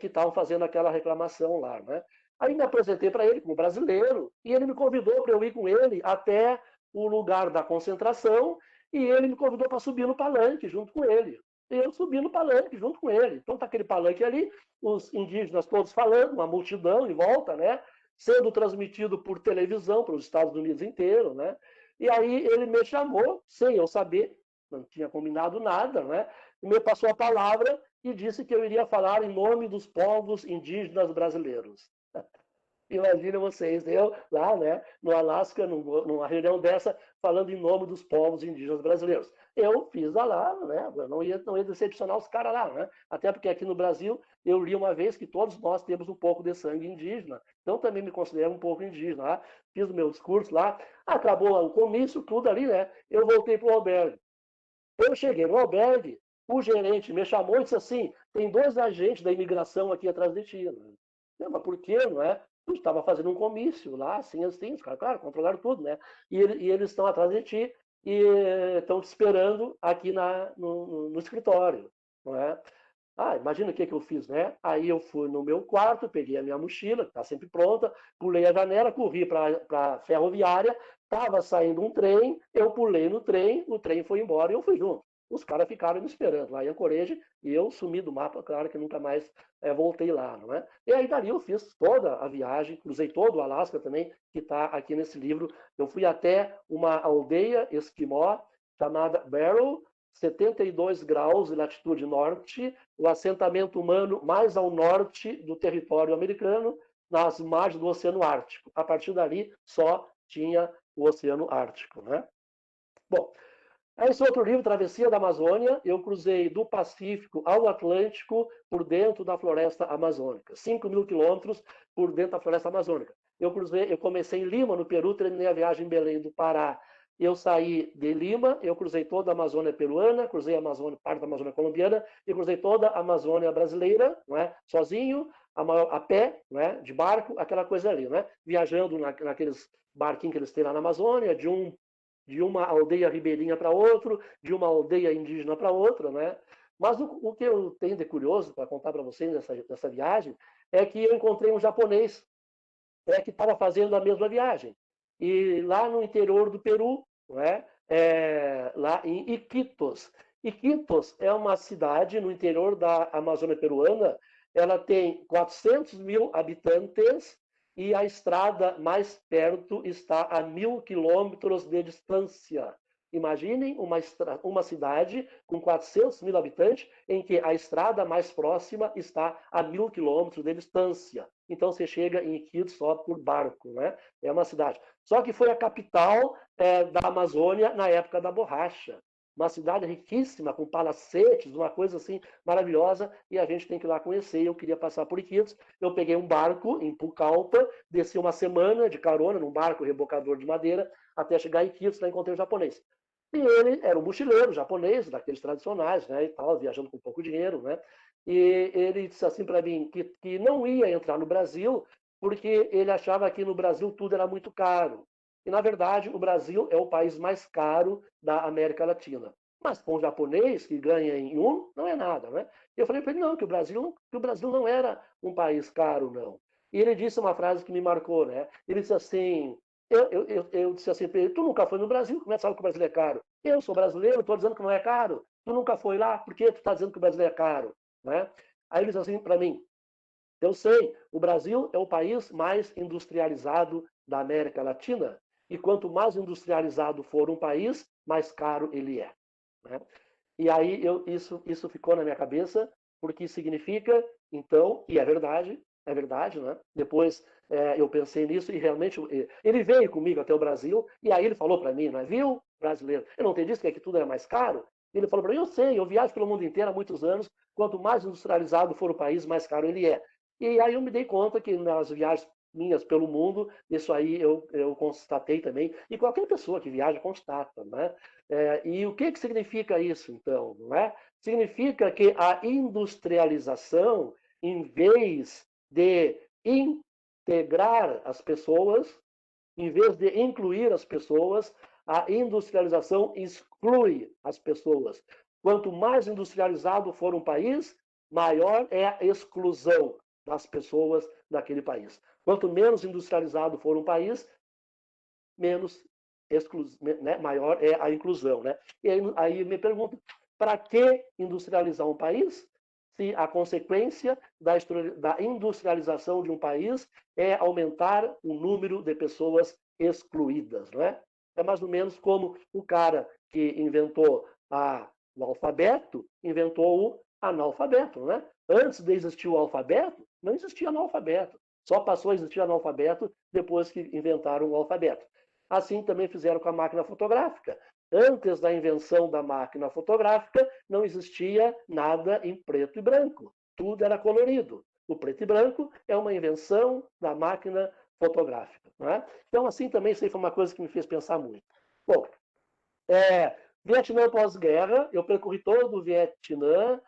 que estavam fazendo aquela reclamação lá, né? Aí me apresentei para ele como brasileiro e ele me convidou para eu ir com ele até o lugar da concentração e ele me convidou para subir no palanque junto com ele. E eu subi no palanque junto com ele. Então tá aquele palanque ali, os indígenas todos falando, uma multidão em volta, né? Sendo transmitido por televisão para os Estados Unidos inteiro, né? E aí ele me chamou, sem eu saber, não tinha combinado nada, né? E me passou a palavra e disse que eu iria falar em nome dos povos indígenas brasileiros. Imagina vocês, eu lá, né, no Alasca, numa reunião dessa, falando em nome dos povos indígenas brasileiros. Eu fiz lá, né, eu não ia decepcionar os caras lá, né, até porque aqui no Brasil eu li uma vez que todos nós temos um pouco de sangue indígena, então também me considero um pouco indígena, lá, fiz o meu discurso lá, acabou o comício, tudo ali, né, eu voltei para o albergue. Eu cheguei no albergue, o gerente me chamou e disse assim, tem 2 agentes da imigração aqui atrás de ti. Não, mas por quê, não é? Tu estava fazendo um comício lá, assim, os caras, claro, controlaram tudo, né? E eles estão atrás de ti e estão te esperando aqui no escritório, não é? Ah, imagina o que eu fiz, né? Aí eu fui no meu quarto, peguei a minha mochila, que está sempre pronta, pulei a janela, corri para a ferroviária, estava saindo um trem, eu pulei no trem, o trem foi embora e eu fui junto. Os caras ficaram me esperando lá em Anchorage e eu sumi do mapa, claro que nunca mais voltei lá, não é? E aí dali eu fiz toda a viagem, cruzei todo o Alasca também, que está aqui nesse livro. Eu fui até uma aldeia esquimó chamada Barrow, 72 graus de latitude norte, o assentamento humano mais ao norte do território americano, nas margens do Oceano Ártico. A partir dali, só tinha o Oceano Ártico, né? Bom, esse outro livro, Travessia da Amazônia, eu cruzei do Pacífico ao Atlântico por dentro da floresta amazônica. 5.000 quilômetros por dentro da floresta amazônica. Eu comecei em Lima, no Peru, terminei a viagem em Belém do Pará. Eu saí de Lima, eu cruzei toda a Amazônia peruana, cruzei a Amazônia, parte da Amazônia colombiana, e cruzei toda a Amazônia brasileira, não é? Sozinho, a pé, não é? De barco, aquela coisa ali, não é? Viajando naqueles barquinhos que eles têm lá na Amazônia, de uma aldeia ribeirinha para outro, de uma aldeia indígena para outra, né? Mas o que eu tenho de curioso para contar para vocês dessa viagem é que eu encontrei um japonês que estava fazendo a mesma viagem. E lá no interior do Peru, não é? Lá em Iquitos. Iquitos é uma cidade no interior da Amazônia peruana, ela tem 400.000 habitantes e a estrada mais perto está a 1.000 quilômetros de distância. Imaginem uma cidade com 400.000 habitantes em que a estrada mais próxima está a 1.000 quilômetros de distância. Então você chega em Iquitos só por barco, né? É uma cidade. Só que foi a capital da Amazônia na época da borracha. Uma cidade riquíssima, com palacetes, uma coisa assim maravilhosa, e a gente tem que ir lá conhecer. Eu queria passar por Iquitos. Eu peguei um barco em Pucallpa, desci uma semana de carona num barco rebocador de madeira, até chegar em Iquitos, lá encontrei um japonês. E ele era um mochileiro japonês, daqueles tradicionais, né, e tal, viajando com pouco dinheiro, né? E ele disse assim para mim que não ia entrar no Brasil porque ele achava que no Brasil tudo era muito caro. E, na verdade, o Brasil é o país mais caro da América Latina. Mas com o japonês, que ganha em não é nada, né? Eu falei para ele, não, que o Brasil não era um país caro, não. E ele disse uma frase que me marcou, né? Ele disse assim, eu disse assim para ele, tu nunca foi no Brasil, como é que sabe que o Brasil é caro? Eu sou brasileiro, estou dizendo que não é caro. Tu nunca foi lá, por que tu está dizendo que o Brasil é caro? Né? Aí ele disse assim para mim, eu sei, o Brasil é o país mais industrializado da América Latina, e quanto mais industrializado for um país, mais caro ele é. Né? E aí isso ficou na minha cabeça, porque significa, então, e é verdade, né? Depois eu pensei nisso e realmente ele veio comigo até o Brasil e aí ele falou para mim, não é? Viu, brasileiro? Eu não te disse que aqui tudo é mais caro? Ele falou para mim, eu sei, eu viajo pelo mundo inteiro há muitos anos, quanto mais industrializado for o país, mais caro ele é. E aí eu me dei conta que nas viagens minhas pelo mundo, isso aí eu constatei também, e qualquer pessoa que viaja constata, né? E o que significa isso, então? Não é? Significa que a industrialização, em vez de integrar as pessoas, em vez de incluir as pessoas, a industrialização exclui as pessoas. Quanto mais industrializado for um país, maior é a exclusão das pessoas daquele país. Quanto menos industrializado for um país, maior é a inclusão. Né? E aí me pergunto, para que industrializar um país se a consequência da industrialização de um país é aumentar o número de pessoas excluídas? Não é? É mais ou menos como o cara que inventou o alfabeto, inventou o analfabeto. Não é? Antes de existir o alfabeto, não existia analfabeto. Só passou a existir analfabeto depois que inventaram o alfabeto. Assim também fizeram com a máquina fotográfica. Antes da invenção da máquina fotográfica, não existia nada em preto e branco. Tudo era colorido. O preto e branco é uma invenção da máquina fotográfica. Não é? Então, assim também, isso aí foi uma coisa que me fez pensar muito. Bom, Vietnã pós-guerra, eu percorri todo o Vietnã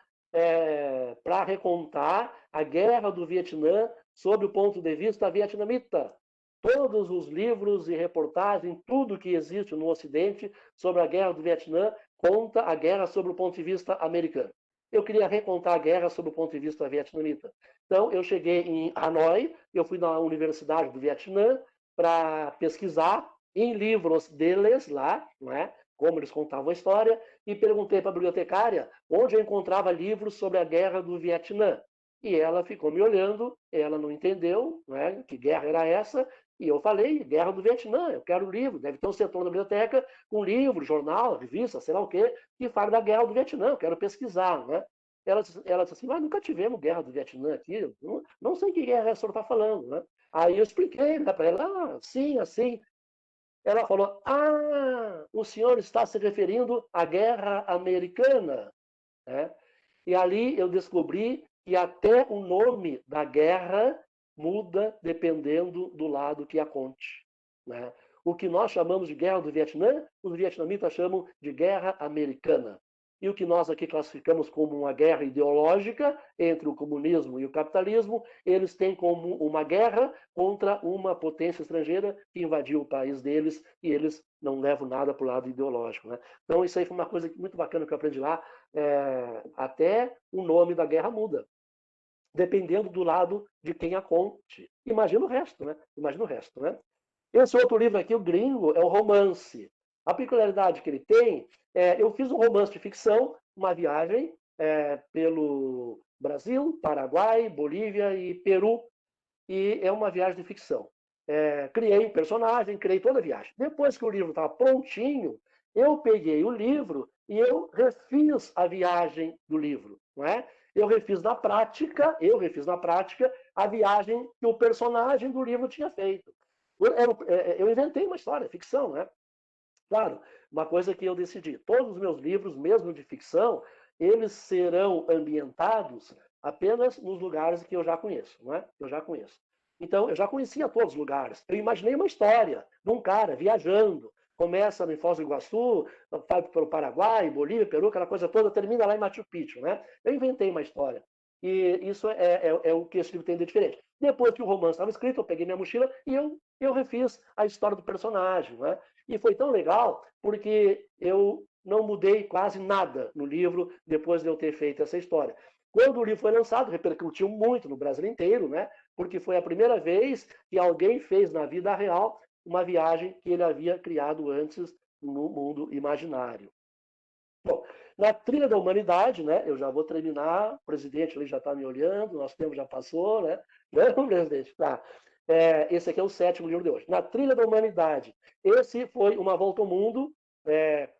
para recontar a guerra do Vietnã sob o ponto de vista vietnamita. Todos os livros e reportagens, tudo que existe no Ocidente sobre a guerra do Vietnã, conta a guerra sob o ponto de vista americano. Eu queria recontar a guerra sob o ponto de vista vietnamita. Então, eu cheguei em Hanoi, eu fui na Universidade do Vietnã para pesquisar em livros deles lá, não é? Como eles contavam a história, e perguntei para a bibliotecária onde eu encontrava livros sobre a guerra do Vietnã. E ela ficou me olhando, ela não entendeu, né, que guerra era essa, e eu falei, guerra do Vietnã, eu quero livro, deve ter um setor na biblioteca com livro, jornal, revista, sei lá o quê, que fala da guerra do Vietnã, eu quero pesquisar, né? Ela disse assim, mas nunca tivemos guerra do Vietnã aqui, não sei que guerra é essa que o senhor está falando, né? Aí eu expliquei, né, para ela, sim, assim. Ela falou, o senhor está se referindo à guerra americana, né? E ali eu descobri que até o nome da guerra muda dependendo do lado que a conte, né? O que nós chamamos de guerra do Vietnã, os vietnamitas chamam de guerra americana. E o que nós aqui classificamos como uma guerra ideológica entre o comunismo e o capitalismo, eles têm como uma guerra contra uma potência estrangeira que invadiu o país deles e eles não levam nada para o lado ideológico, né? Então isso aí foi uma coisa muito bacana que eu aprendi lá. Até o nome da guerra muda, dependendo do lado de quem a conte. Imagina o resto, né? Imagina o resto, né? Esse outro livro aqui, o Gringo, é um romance. A peculiaridade que ele tem eu fiz um romance de ficção, uma viagem pelo Brasil, Paraguai, Bolívia e Peru, e é uma viagem de ficção. Criei um personagem, criei toda a viagem. Depois que o livro estava prontinho, eu peguei o livro e eu refiz a viagem do livro, não é? Eu refiz na prática a viagem que o personagem do livro tinha feito. Eu inventei uma história, ficção, né? Claro, uma coisa que eu decidi, todos os meus livros, mesmo de ficção, eles serão ambientados apenas nos lugares que eu já conheço, não é? Eu já conheço. Então, eu já conhecia todos os lugares. Eu imaginei uma história de um cara viajando, começa em Foz do Iguaçu, vai para o Paraguai, Bolívia, Peru, aquela coisa toda, termina lá em Machu Picchu, né? Eu inventei uma história. E isso é o que esse livro tem de diferente. Depois que o romance estava escrito, eu peguei minha mochila e eu refiz a história do personagem, né? E foi tão legal porque eu não mudei quase nada no livro depois de eu ter feito essa história. Quando o livro foi lançado, repercutiu muito no Brasil inteiro, né? Porque foi a primeira vez que alguém fez na vida real uma viagem que ele havia criado antes no mundo imaginário. Bom, na trilha da humanidade, né? Eu já vou terminar, o presidente ali já está me olhando, nosso tempo já passou, né? Não, presidente? Tá. Esse aqui é o 7º livro de hoje. Na trilha da humanidade, esse foi uma volta ao mundo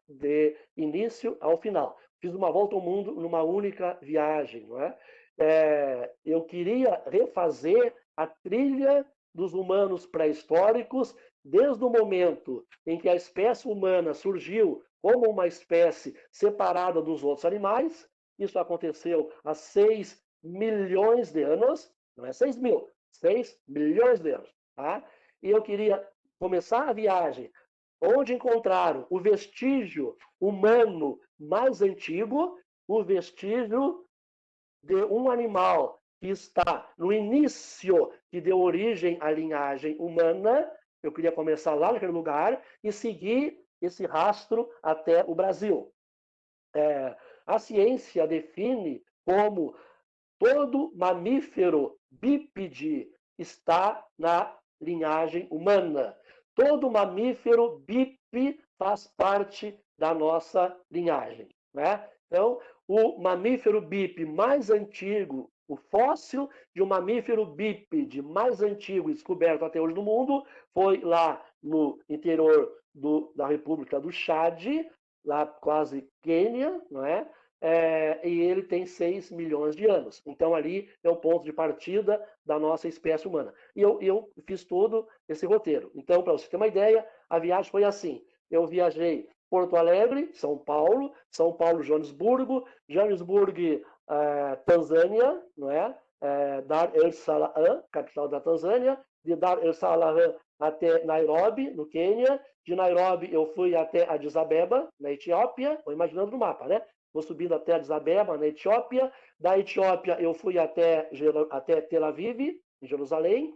de início ao final. Fiz uma volta ao mundo numa única viagem, não é? Eu queria refazer a trilha dos humanos pré-históricos desde o momento em que a espécie humana surgiu como uma espécie separada dos outros animais. Isso aconteceu há 6 milhões de anos, não é 6 mil, 6 milhões de anos. Tá? E eu queria começar a viagem onde encontraram o vestígio humano mais antigo, o vestígio de um animal que está no início, que deu origem à linhagem humana. Eu queria começar lá naquele lugar e seguir esse rastro até o Brasil. A ciência define como todo mamífero bípede está na linhagem humana. Todo mamífero bípede faz parte da nossa linhagem, né? Então, o mamífero bípede mais antigo, o fóssil de um mamífero bípede mais antigo descoberto até hoje no mundo, foi lá no interior da República do Chad, lá quase Quênia, não é? E ele tem 6 milhões de anos. Então, ali é o ponto de partida da nossa espécie humana. E eu fiz todo esse roteiro. Então, para você ter uma ideia, a viagem foi assim. Eu viajei Porto Alegre, São Paulo, Joanesburgo, Tanzânia, não é? Dar es Salaam, capital da Tanzânia. de Dar es Salaam até Nairobi, no Quênia. De Nairobi eu fui até Addis Abeba, na Etiópia. Estou imaginando no mapa, né? Vou subindo até Addis Abeba, na Etiópia. Da Etiópia eu fui até Tel Aviv, em Jerusalém.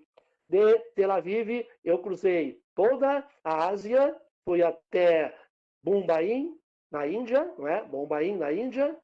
De Tel Aviv eu cruzei toda a Ásia, fui até Bombaim, na Índia, não é? Bombaim, na Índia.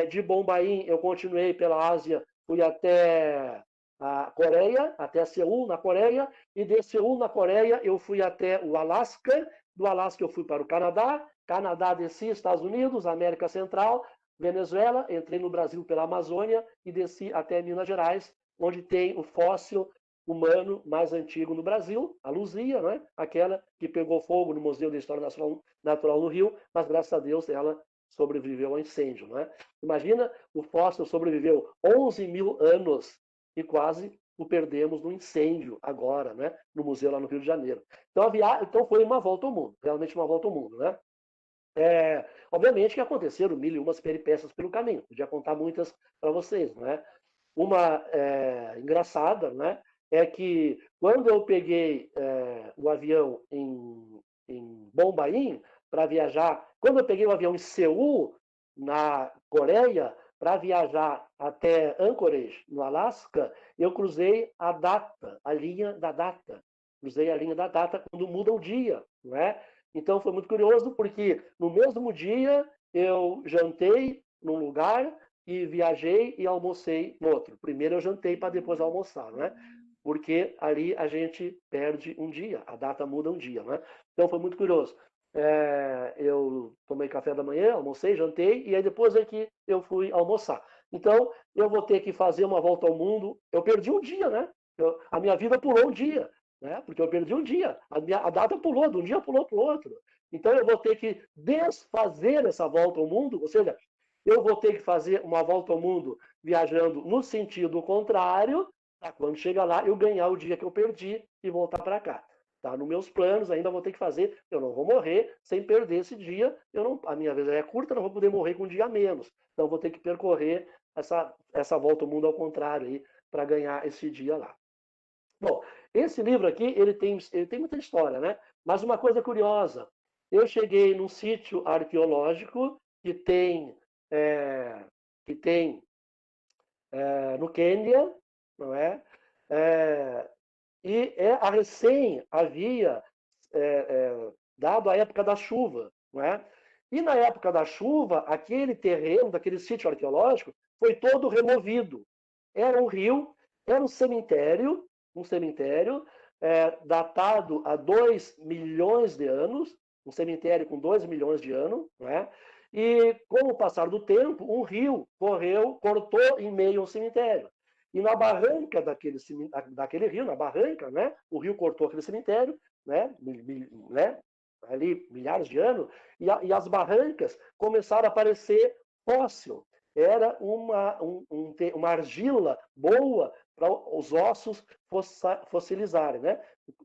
De Bombaim eu continuei pela Ásia, fui até a Coreia, até Seul, na Coreia, e de Seul, na Coreia, eu fui até o Alasca. Do Alasca eu fui para o Canadá, Canadá desci, Estados Unidos, América Central, Venezuela, entrei no Brasil pela Amazônia e desci até Minas Gerais, onde tem o fóssil humano mais antigo no Brasil, a Luzia, né? Aquela que pegou fogo no Museu de História Natural no Rio, mas graças a Deus ela sobreviveu ao incêndio. Né? Imagina, o fóssil sobreviveu 11 mil anos e quase o perdemos no incêndio agora, né? No museu lá no Rio de Janeiro. Então foi uma volta ao mundo, realmente uma volta ao mundo. Né? Obviamente que aconteceram 1001 peripécias pelo caminho, podia contar muitas para vocês. Né? Uma engraçada, né? É que quando eu peguei o avião em Bombaim para viajar, quando eu peguei o avião em Seul, na Coreia, para viajar até Anchorage, no Alasca, eu cruzei a linha da data. Cruzei a linha da data quando muda o dia, não é? Então foi muito curioso, porque no mesmo dia eu jantei num lugar e viajei e almocei no outro. Primeiro eu jantei para depois almoçar, né? Porque ali a gente perde um dia, a data muda um dia, né? Então foi muito curioso. Eu tomei café da manhã, almocei, jantei, e aí depois é que eu fui almoçar. Então, eu vou ter que fazer uma volta ao mundo. Eu perdi um dia, né? A minha vida pulou um dia, né? Porque eu perdi um dia. A data pulou, de um dia pulou para o outro. Então, eu vou ter que desfazer essa volta ao mundo, ou seja, eu vou ter que fazer uma volta ao mundo viajando no sentido contrário, para quando chegar lá eu ganhar o dia que eu perdi e voltar para cá. Tá? Nos meus planos, ainda vou ter que fazer. Eu não vou morrer sem perder esse dia. A minha vida é curta, não vou poder morrer com um dia a menos. Então, vou ter que percorrer essa volta ao mundo ao contrário para ganhar esse dia lá. Bom, esse livro aqui, ele tem muita história, né? Mas uma coisa curiosa. Eu cheguei num sítio arqueológico que tem no Quênia, não é? E a recém havia dado a época da chuva. Não é? E na época da chuva, aquele terreno, daquele sítio arqueológico, foi todo removido. Era um rio, era um cemitério datado a 2 milhões de anos, um cemitério com 2 milhões de anos, não é? E com o passar do tempo, um rio cortou em meio ao cemitério. E na barranca daquele rio, na barranca, né, o rio cortou aquele cemitério, né, ali milhares de anos, e as barrancas começaram a aparecer fóssil. Era uma argila boa para os ossos fossilizarem. Né?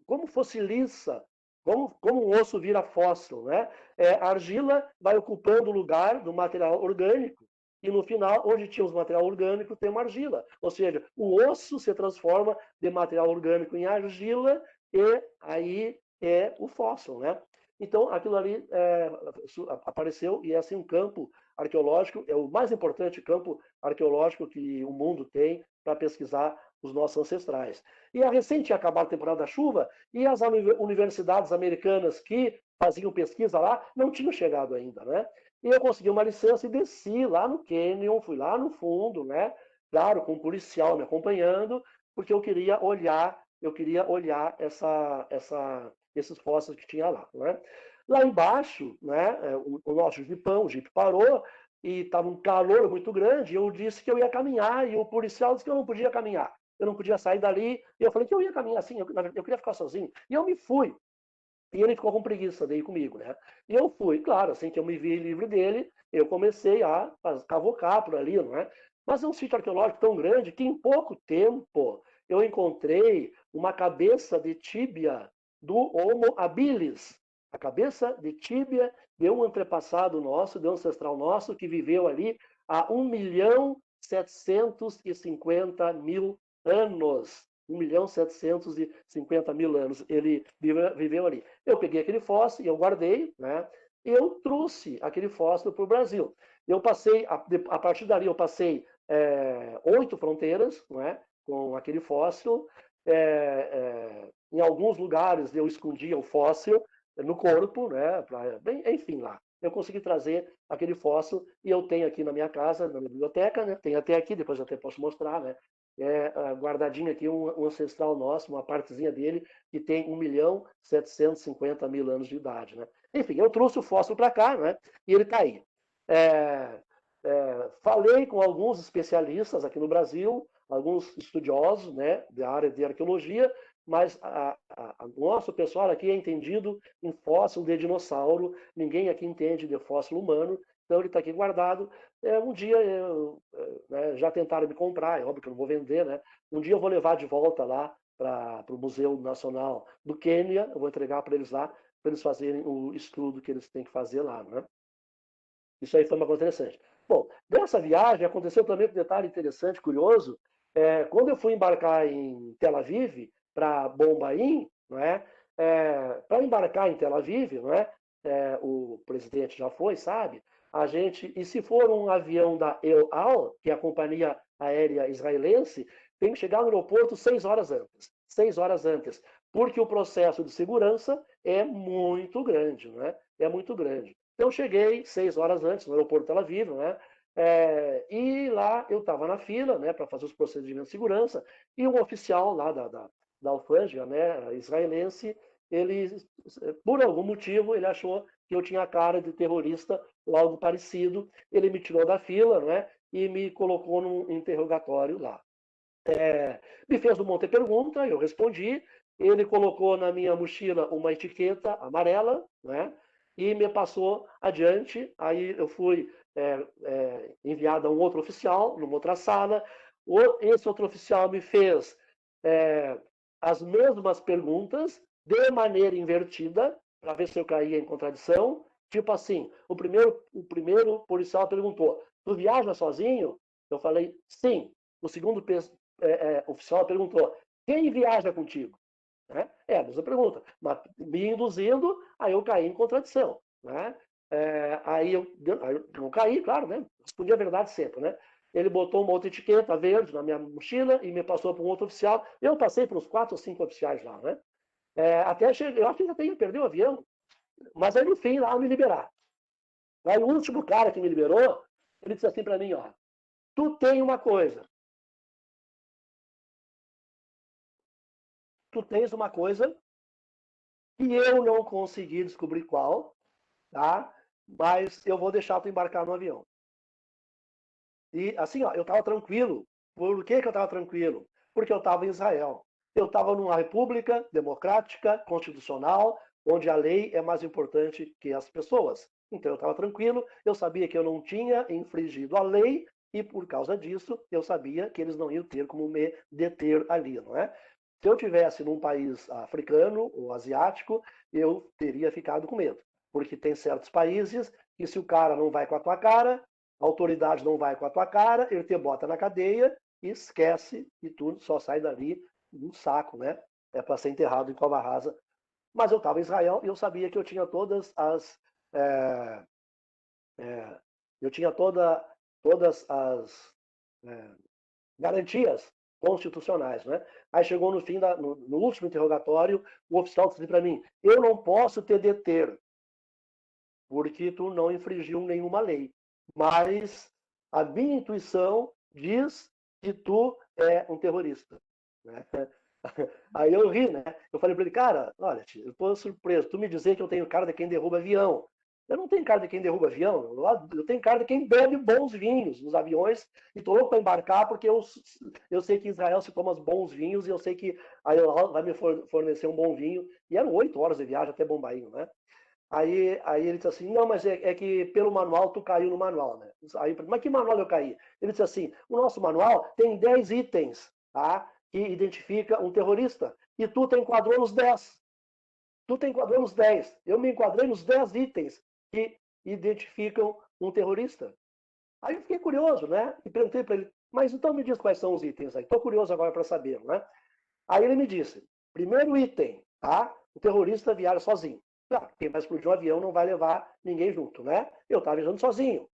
Como fossiliza, como um osso vira fóssil? Né? A argila vai ocupando o lugar do material orgânico, e no final, onde tinha os material orgânico, tem uma argila. Ou seja, o osso se transforma de material orgânico em argila e aí é o fóssil. Né? Então, aquilo ali apareceu e é assim um campo arqueológico, é o mais importante campo arqueológico que o mundo tem para pesquisar os nossos ancestrais. E a recente tinha acabado a temporada da chuva e as universidades americanas que faziam pesquisa lá não tinham chegado ainda, né? E eu consegui uma licença e desci lá no Canyon, fui lá no fundo, né? Claro, com um policial me acompanhando, porque eu queria olhar esses fósseis que tinha lá, né? Lá embaixo, né, o nosso o Jeep parou e estava um calor muito grande. Eu disse que eu ia caminhar e o policial disse que eu não podia caminhar. Eu não podia sair dali. E eu falei que eu ia caminhar assim, eu queria ficar sozinho. E eu me fui. E ele ficou com preguiça de ir comigo, né? E eu fui, claro, assim que eu me vi livre dele, eu comecei a cavocar por ali, não é? Mas é um sítio arqueológico tão grande que em pouco tempo eu encontrei uma cabeça de tíbia do Homo habilis, a cabeça de tíbia de um antepassado nosso, de um ancestral nosso, que viveu ali há 1.750.000 anos. 1.750.000 anos ele viveu ali. Eu peguei aquele fóssil e eu guardei, né? Eu trouxe aquele fóssil para o Brasil. Eu passei, a partir dali eu passei 8 fronteiras, não é? Com aquele fóssil. Em alguns lugares eu escondia o fóssil no corpo, né? Enfim, lá. Eu consegui trazer aquele fóssil e eu tenho aqui na minha casa, na minha biblioteca, né? Tem até aqui, depois eu até posso mostrar, né? Guardadinho aqui um ancestral nosso, uma partezinha dele, que tem 1.750.000 anos de idade, né? Enfim, eu trouxe o fóssil para cá, né? E ele está aí. Falei com alguns especialistas aqui no Brasil, alguns estudiosos, né, da área de arqueologia, mas o nosso pessoal aqui é entendido em fóssil de dinossauro, ninguém aqui entende de fóssil humano, então ele está aqui guardado. Um dia, né, já tentaram me comprar, é óbvio que eu não vou vender, né? Um dia eu vou levar de volta lá para o Museu Nacional do Quênia, eu vou entregar para eles lá, para eles fazerem o estudo que eles têm que fazer lá, né? Isso aí foi uma coisa interessante. Bom, nessa viagem aconteceu também um detalhe interessante, curioso. Quando eu fui embarcar em Tel Aviv, para Bombaim, não é? Para embarcar em Tel Aviv, não é? O presidente já foi, sabe? E se for um avião da El Al, que é a companhia aérea israelense, tem que chegar no aeroporto 6 horas antes. 6 horas antes. Porque o processo de segurança é muito grande, não é? É muito grande. Então, eu cheguei 6 horas antes no aeroporto de Tel Aviv, né? E lá eu estava na fila, né, para fazer os procedimentos de segurança, e um oficial lá da alfândega, né, israelense, ele, por algum motivo, ele achou que eu tinha cara de terrorista ou algo parecido, ele me tirou da fila, né, e me colocou num interrogatório lá. Me fez um monte de perguntas, eu respondi, ele colocou na minha mochila uma etiqueta amarela, né, e me passou adiante. Aí eu fui enviado a um outro oficial, numa outra sala. Esse outro oficial me fez as mesmas perguntas, de maneira invertida, para ver se eu caía em contradição. Tipo assim, o primeiro policial perguntou: tu viaja sozinho? Eu falei, sim. O segundo oficial perguntou: quem viaja contigo? A mesma pergunta, mas me induzindo, aí eu caí em contradição, né? Aí eu não caí, claro, né? Respondi a verdade sempre, né? Ele botou uma outra etiqueta verde na minha mochila e me passou para um outro oficial. Eu passei para uns 4 ou 5 oficiais lá, né? Até cheguei, eu acho que até ia perder o avião, mas aí no fim lá me liberaram. Aí o último cara que me liberou, ele disse assim para mim, ó, tu tem uma coisa, tu tens uma coisa que eu não consegui descobrir qual, tá? Mas eu vou deixar tu embarcar no avião. E assim, ó, eu estava tranquilo. Por que eu estava tranquilo? Porque eu estava em Israel. Eu estava numa república democrática, constitucional, onde a lei é mais importante que as pessoas. Então eu estava tranquilo, eu sabia que eu não tinha infringido a lei e por causa disso eu sabia que eles não iam ter como me deter ali, não é? Se eu tivesse num país africano ou asiático, eu teria ficado com medo, porque tem certos países que se o cara não vai com a tua cara, a autoridade não vai com a tua cara, ele te bota na cadeia e esquece e tudo só sai dali num saco, né? É para ser enterrado em cova rasa. Mas eu estava em Israel e eu sabia que eu tinha todas as todas as garantias constitucionais, né? Aí chegou no fim no último interrogatório, o oficial disse para mim: eu não posso te deter porque tu não infringiu nenhuma lei, mas a minha intuição diz que tu é um terrorista, né? Aí eu ri, né? Eu falei para ele, cara, olha, eu tô surpreso, tu me dizer que eu tenho cara de quem derruba avião. Eu não tenho cara de quem derruba avião, eu tenho cara de quem bebe bons vinhos nos aviões e tô louco para embarcar porque eu sei que em Israel se toma bons vinhos e eu sei que a Elal vai me fornecer um bom vinho. E eram 8 horas de viagem até Bombaim, né? Aí ele disse assim, não, mas é que pelo manual tu caiu no manual, né? Aí, mas que manual eu caí? Ele disse assim, o nosso manual tem 10 itens, tá? Que identifica um terrorista. E tu te enquadrou nos 10. Tu te enquadrou nos 10. Eu me enquadrei nos 10 itens que identificam um terrorista. Aí eu fiquei curioso, né? E perguntei para ele, mas então me diz quais são os itens aí. Estou curioso agora para saber, né? Aí ele me disse, primeiro item, tá? O terrorista viaja sozinho. Claro, quem vai explodir um avião não vai levar ninguém junto, né? Eu estava viajando sozinho.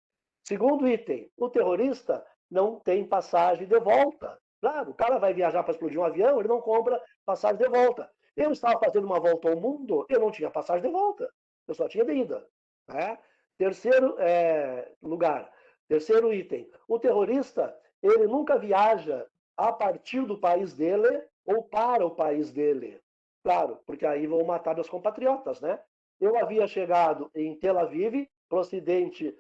Segundo item, o terrorista não tem passagem de volta. Claro, o cara vai viajar para explodir um avião, ele não compra passagem de volta. Eu estava fazendo uma volta ao mundo, eu não tinha passagem de volta. Eu só tinha de ida. Né? Terceiro lugar, terceiro item, o terrorista, ele nunca viaja a partir do país dele ou para o país dele. Claro, porque aí vão matar meus compatriotas, né? Eu havia chegado em Tel Aviv, procedente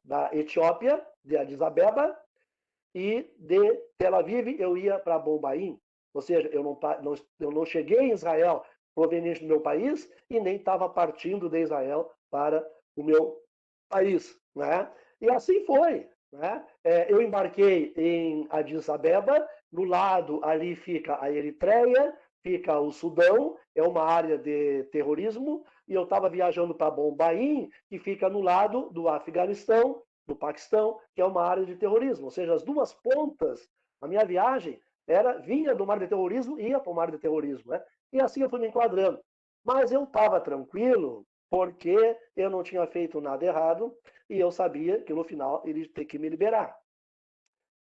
da Etiópia, de Addis Abeba, e de Tel Aviv eu ia para Bombaim. Ou seja, eu não cheguei em Israel proveniente do meu país e nem estava partindo de Israel para o meu país. Né? E assim foi. Né? Eu embarquei em Addis Abeba, no lado ali fica a Eritreia, fica o Sudão, é uma área de terrorismo, e eu estava viajando para Bombaim, que fica no lado do Afeganistão, do Paquistão, que é uma área de terrorismo. Ou seja, as duas pontas, a minha viagem vinha do mar de terrorismo e ia para o mar de terrorismo. Né? E assim eu fui me enquadrando. Mas eu estava tranquilo, porque eu não tinha feito nada errado, e eu sabia que no final ele ia ter que me liberar.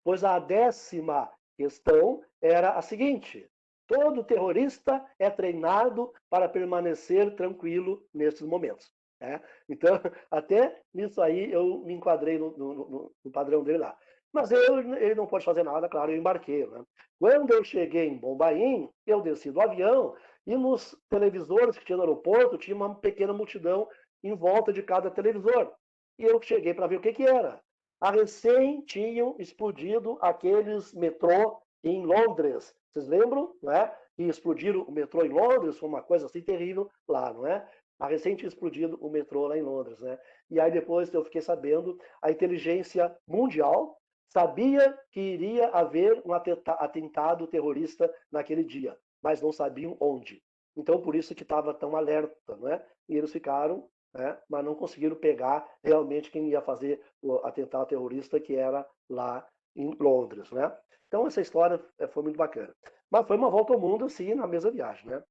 Pois a 10ª questão era a seguinte: todo terrorista é treinado para permanecer tranquilo nesses momentos. Né? Então, até nisso aí eu me enquadrei no padrão dele lá. Mas ele não pode fazer nada, claro, eu embarquei. Né? Quando eu cheguei em Bombaim, eu desci do avião e nos televisores que tinha no aeroporto tinha uma pequena multidão em volta de cada televisor. E eu cheguei para ver o que era. A recém tinham explodido aqueles metrô em Londres. Vocês lembram, né? Que explodiram o metrô em Londres, foi uma coisa assim terrível lá, não é? A recém tinha explodido o metrô lá em Londres, né? E aí depois eu fiquei sabendo, a inteligência mundial sabia que iria haver um atentado terrorista naquele dia, mas não sabiam onde. Então por isso que estava tão alerta, não é? E eles ficaram, né? Mas não conseguiram pegar realmente quem ia fazer o atentado terrorista, que era lá em Londres, né? Então essa história foi muito bacana. Mas foi uma volta ao mundo, assim, na mesma viagem, né?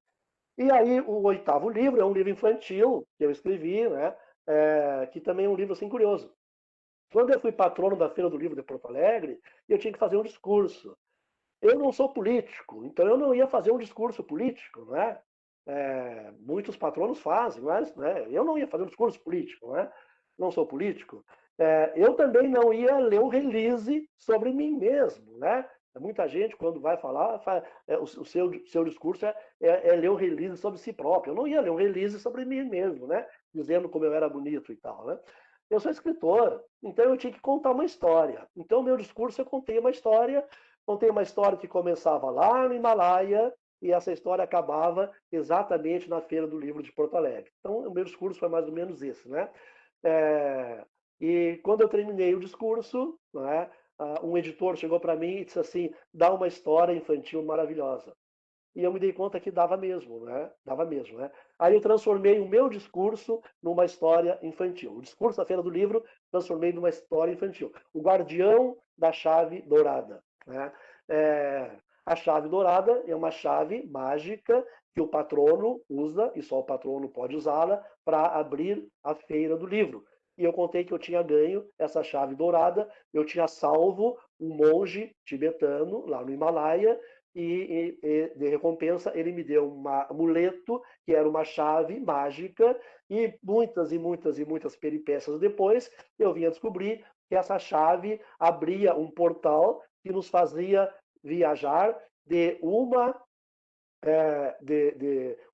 E aí o 8º livro é um livro infantil que eu escrevi, né? Que também é um livro assim curioso. Quando eu fui patrono da Feira do Livro de Porto Alegre, eu tinha que fazer um discurso. Eu não sou político, então eu não ia fazer um discurso político, não é? Muitos patronos fazem, mas né, eu não ia fazer um discurso político, não é? Não sou político. Eu também não ia ler um release sobre mim mesmo, né? Muita gente, quando vai falar, o seu discurso é ler um release sobre si próprio. Eu não ia ler um release sobre mim mesmo, né? Dizendo como eu era bonito e tal, né? Eu sou escritor, então eu tinha que contar uma história. Então, meu discurso, eu contei uma história que começava lá no Himalaia e essa história acabava exatamente na Feira do Livro de Porto Alegre. Então, o meu discurso foi mais ou menos esse, né? E quando eu terminei o discurso, né, um editor chegou para mim e disse assim: dá uma história infantil maravilhosa. E eu me dei conta que dava mesmo, né? Dava mesmo, né? Aí eu transformei o meu discurso numa história infantil. O discurso da Feira do Livro, transformei numa história infantil. O Guardião da Chave Dourada. Né? A chave dourada é uma chave mágica que o patrono usa, e só o patrono pode usá-la, para abrir a Feira do Livro. E eu contei que eu tinha ganho essa chave dourada, eu tinha salvo um monge tibetano lá no Himalaia, e de recompensa ele me deu um amuleto, que era uma chave mágica, e muitas peripécias depois, eu vim a descobrir que essa chave abria um portal que nos fazia viajar de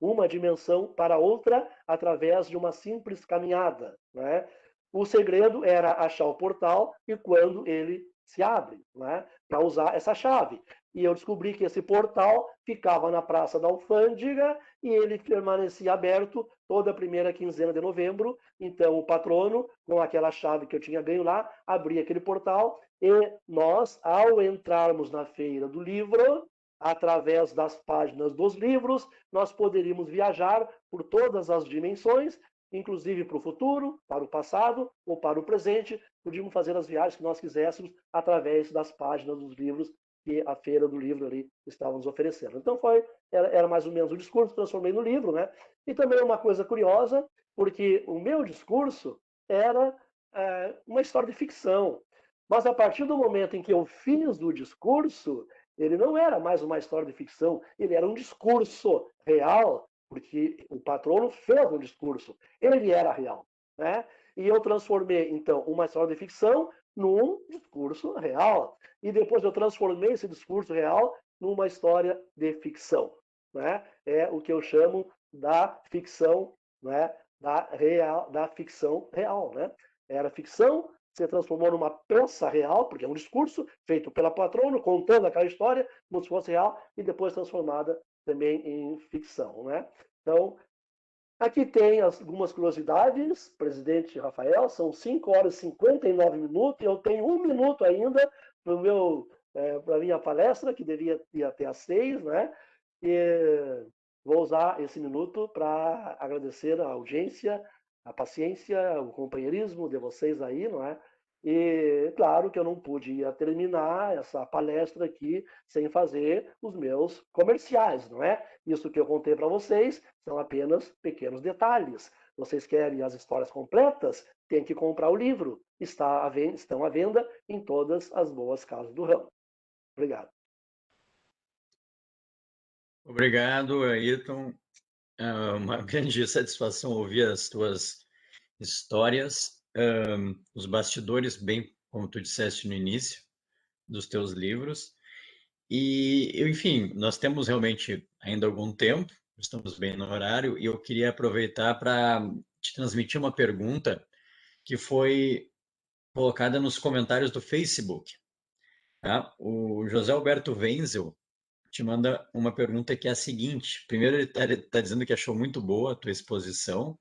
uma dimensão para outra através de uma simples caminhada. Né? O segredo era achar o portal e quando ele se abre, né? Para usar essa chave. E eu descobri que esse portal ficava na Praça da Alfândega e ele permanecia aberto toda a primeira quinzena de novembro. Então, o patrono, com aquela chave que eu tinha ganho lá, abria aquele portal e nós, ao entrarmos na Feira do Livro, através das páginas dos livros, nós poderíamos viajar por todas as dimensões, inclusive para o futuro, para o passado ou para o presente. Podíamos fazer as viagens que nós quiséssemos através das páginas dos livros que a feira do livro ali estava nos oferecendo. Então era mais ou menos o discurso, transformei no livro, né? E também uma coisa curiosa, porque o meu discurso era uma história de ficção. Mas a partir do momento em que eu fiz o discurso, ele não era mais uma história de ficção, ele era um discurso real, porque o patrono fez um discurso, ele era real, né? E eu transformei, então, uma história de ficção num discurso real. E depois eu transformei esse discurso real numa história de ficção, né? É o que eu chamo da ficção, né? Da ficção real, né? Era ficção, se transformou numa peça real, porque é um discurso feito pela patrona, contando aquela história, como se fosse real, e depois transformada também em ficção, né? Então, aqui tem algumas curiosidades, presidente Rafael, são 5 horas e 59 minutos, e eu tenho 1 minuto ainda para a minha palestra, que devia ir até às 6, né? E vou usar esse minuto para agradecer a audiência, a paciência, o companheirismo de vocês aí, não é? E claro que eu não podia terminar essa palestra aqui sem fazer os meus comerciais, não é? Isso que eu contei para vocês são apenas pequenos detalhes. Vocês querem as histórias completas? Tem que comprar o livro. Estão à venda em todas as boas casas do ramo. Obrigado.
Obrigado, Ayrton. É uma grande satisfação ouvir as tuas histórias, os bastidores, bem como tu disseste no início, dos teus livros. E, enfim, nós temos realmente ainda algum tempo, estamos bem no horário, e eu queria aproveitar para te transmitir uma pergunta que foi colocada nos comentários do Facebook. Tá? O José Alberto Wenzel te manda uma pergunta que é a seguinte. Primeiro, ele está dizendo que achou muito boa a tua exposição,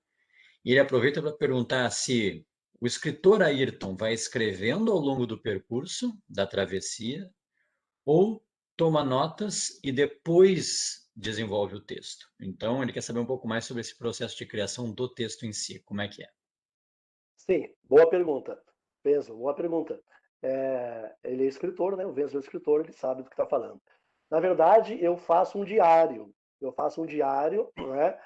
e ele aproveita para perguntar se o escritor Ayrton vai escrevendo ao longo do percurso da travessia ou toma notas e depois desenvolve o texto. Então, ele quer saber um pouco mais sobre esse processo de criação do texto em si. Como é que é?
Sim, boa pergunta. Penso, boa pergunta. Ele é escritor, né? O Wenzel é escritor, ele sabe do que está falando. Na verdade, eu faço um diário. Eu faço um diário, né?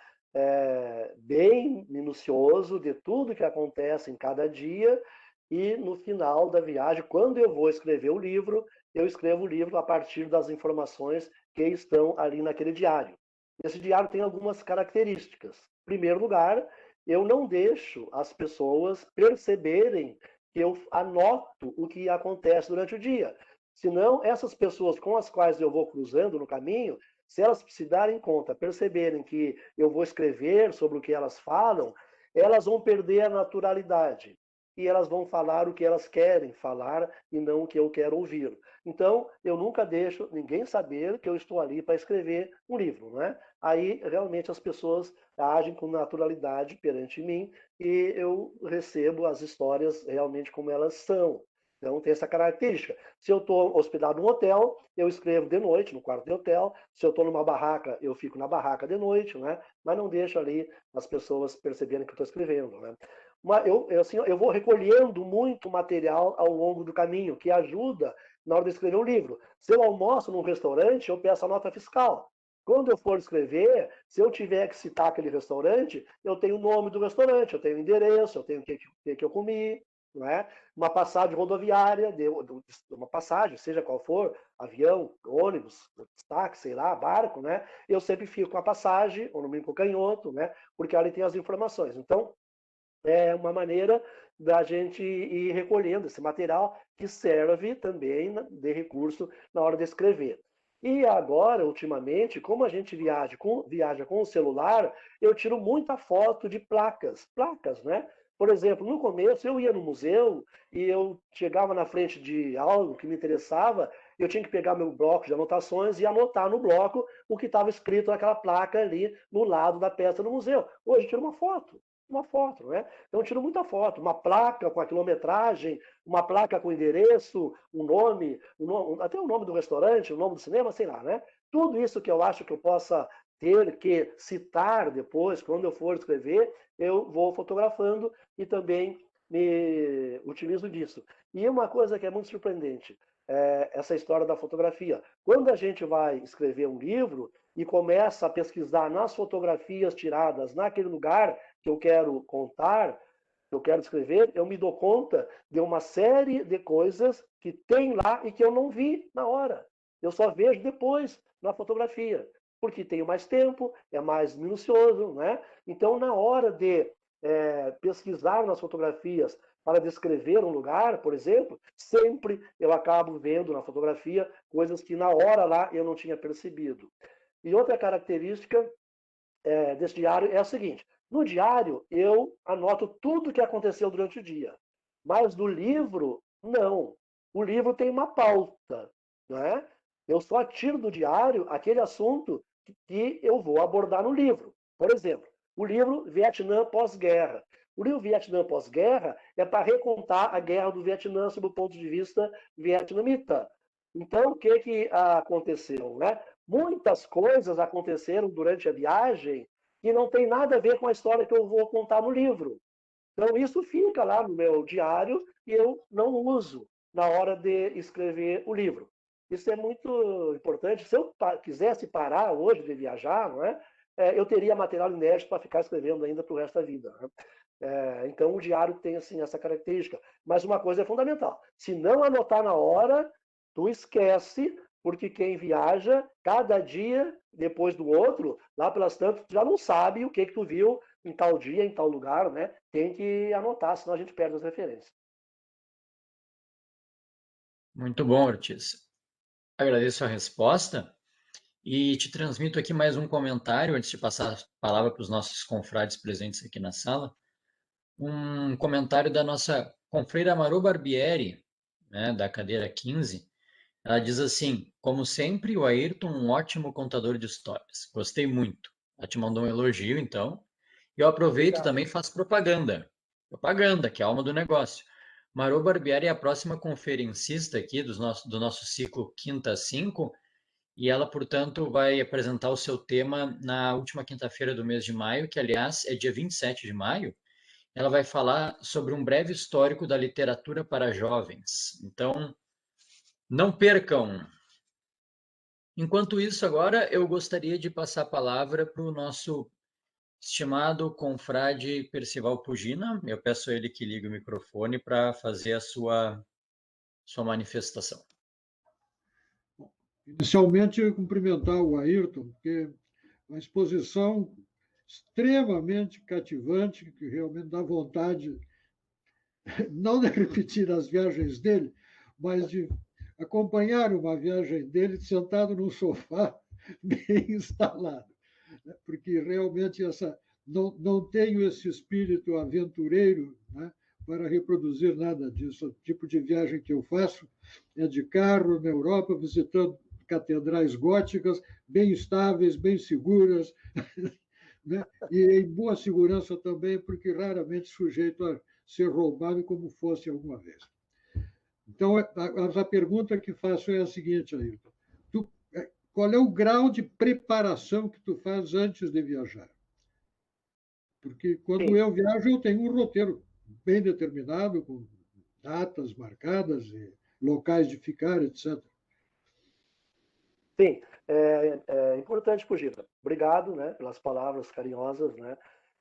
Bem minucioso de tudo que acontece em cada dia. E no final da viagem, quando eu vou escrever o livro, eu escrevo o livro a partir das informações que estão ali naquele diário. Esse diário tem algumas características. Em primeiro lugar, eu não deixo as pessoas perceberem que eu anoto o que acontece durante o dia. Senão, essas pessoas com as quais eu vou cruzando no caminho, se elas se darem conta, perceberem que eu vou escrever sobre o que elas falam, elas vão perder a naturalidade. E elas vão falar o que elas querem falar e não o que eu quero ouvir. Então, eu nunca deixo ninguém saber que eu estou ali para escrever um livro, né? Aí, realmente, as pessoas agem com naturalidade perante mim e eu recebo as histórias realmente como elas são. Então, tem essa característica. Se eu estou hospedado num hotel, eu escrevo de noite, no quarto de hotel. Se eu estou numa barraca, eu fico na barraca de noite, né? Mas não deixo ali as pessoas perceberem que eu estou escrevendo, né? Eu vou recolhendo muito material ao longo do caminho, que ajuda na hora de escrever um livro. Se eu almoço num restaurante, eu peço a nota fiscal. Quando eu for escrever, se eu tiver que citar aquele restaurante, eu tenho o nome do restaurante, eu tenho o endereço, eu tenho o que eu comi, não é? Uma passagem rodoviária, uma passagem, seja qual for, avião, ônibus, táxi, sei lá, barco, né? Eu sempre fico com a passagem, ou no mínimo com o canhoto, né? Porque ali tem as informações. Então, é uma maneira da gente ir recolhendo esse material que serve também de recurso na hora de escrever. E agora, ultimamente, como a gente viaja com o celular, eu tiro muita foto de placas, né? Por exemplo, no começo eu ia no museu e eu chegava na frente de algo que me interessava, eu tinha que pegar meu bloco de anotações e anotar no bloco o que estava escrito naquela placa ali no lado da peça do museu. Hoje eu tiro uma foto, não é? Então eu tiro muita foto, uma placa com a quilometragem, uma placa com endereço, um nome, até o nome do restaurante, o nome do cinema, sei lá, né? Tudo isso que eu acho que eu possa ter que citar depois, quando eu for escrever, eu vou fotografando e também me utilizo disso. E uma coisa que é muito surpreendente, essa história da fotografia. Quando a gente vai escrever um livro e começa a pesquisar nas fotografias tiradas naquele lugar que eu quero contar, que eu quero escrever, eu me dou conta de uma série de coisas que tem lá e que eu não vi na hora. Eu só vejo depois na fotografia, porque tenho mais tempo, é mais minucioso, né? Então, na hora de pesquisar nas fotografias para descrever um lugar, por exemplo, sempre eu acabo vendo na fotografia coisas que na hora lá eu não tinha percebido. E outra característica desse diário é a seguinte: no diário eu anoto tudo o que aconteceu durante o dia, mas no livro, não. O livro tem uma pauta, não é? Eu só tiro do diário aquele assunto que eu vou abordar no livro. Por exemplo, o livro Vietnã pós-guerra. O livro Vietnã pós-guerra é para recontar a guerra do Vietnã sob o ponto de vista vietnamita. Então, o que aconteceu, né? Muitas coisas aconteceram durante a viagem que não tem nada a ver com a história que eu vou contar no livro. Então, isso fica lá no meu diário e eu não uso na hora de escrever o livro. Isso é muito importante. Se eu quisesse parar hoje de viajar, não é? Eu teria material inédito para ficar escrevendo ainda para o resto da vida. Né? Então, o diário tem assim, essa característica. Mas uma coisa é fundamental: se não anotar na hora, tu esquece, porque quem viaja, cada dia depois do outro, lá pelas tantas, tu já não sabe o que tu viu em tal dia, em tal lugar, né? Tem que anotar, senão a gente perde as referências.
Muito bom, Ortiz. Agradeço a resposta e te transmito aqui mais um comentário antes de passar a palavra para os nossos confrades presentes aqui na sala. Um comentário da nossa confreira Maru Barbieri, né, da cadeira 15. Ela diz assim: como sempre, o Ayrton, um ótimo contador de histórias. Gostei muito. Ela te mandou um elogio, então. Eu aproveito e também faço propaganda. Propaganda, que é a alma do negócio. Maru Barbieri é a próxima conferencista aqui do nosso ciclo Quinta 5, e ela, portanto, vai apresentar o seu tema na última quinta-feira do mês de maio, que, aliás, é dia 27 de maio. Ela vai falar sobre um breve histórico da literatura para jovens. Então, não percam! Enquanto isso, agora eu gostaria de passar a palavra para o nosso estimado confrade Percival Pugina. Eu peço a ele que ligue o microfone para fazer a sua manifestação.
Inicialmente, eu cumprimentar o Ayrton, porque uma exposição extremamente cativante, que realmente dá vontade, não de repetir as viagens dele, mas de acompanhar uma viagem dele sentado num sofá bem instalado, porque realmente não tenho esse espírito aventureiro, né, para reproduzir nada disso. O tipo de viagem que eu faço é de carro na Europa, visitando catedrais góticas, bem estáveis, bem seguras, né? E em boa segurança também, porque raramente sujeito a ser roubado como fosse alguma vez. Então, a pergunta que faço é a seguinte, Ayrton. Qual é o grau de preparação que tu faz antes de viajar? Porque quando eu viajo, eu tenho um roteiro bem determinado, com datas marcadas, e locais de ficar, etc.
Sim, é importante, Pugita. Obrigado, né, pelas palavras carinhosas, né?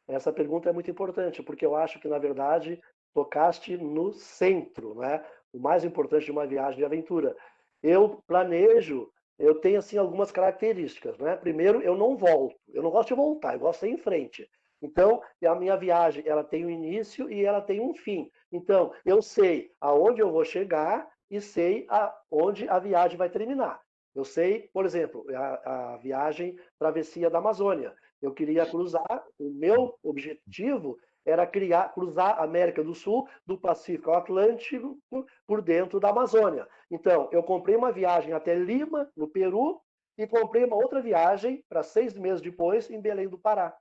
Essa pergunta é muito importante, porque eu acho que, na verdade, tocaste no centro, né? O mais importante de uma viagem de aventura. Eu planejo, eu tenho, assim, algumas características, né? Primeiro, eu não volto. Eu não gosto de voltar, eu gosto de ir em frente. Então, a minha viagem, ela tem um início e ela tem um fim. Então, eu sei aonde eu vou chegar e sei aonde a viagem vai terminar. Eu sei, por exemplo, a viagem travessia da Amazônia. Eu queria cruzar, o meu objetivo era cruzar a América do Sul, do Pacífico ao Atlântico, por dentro da Amazônia. Então, eu comprei uma viagem até Lima, no Peru, e comprei uma outra viagem para 6 meses depois, em Belém do Pará.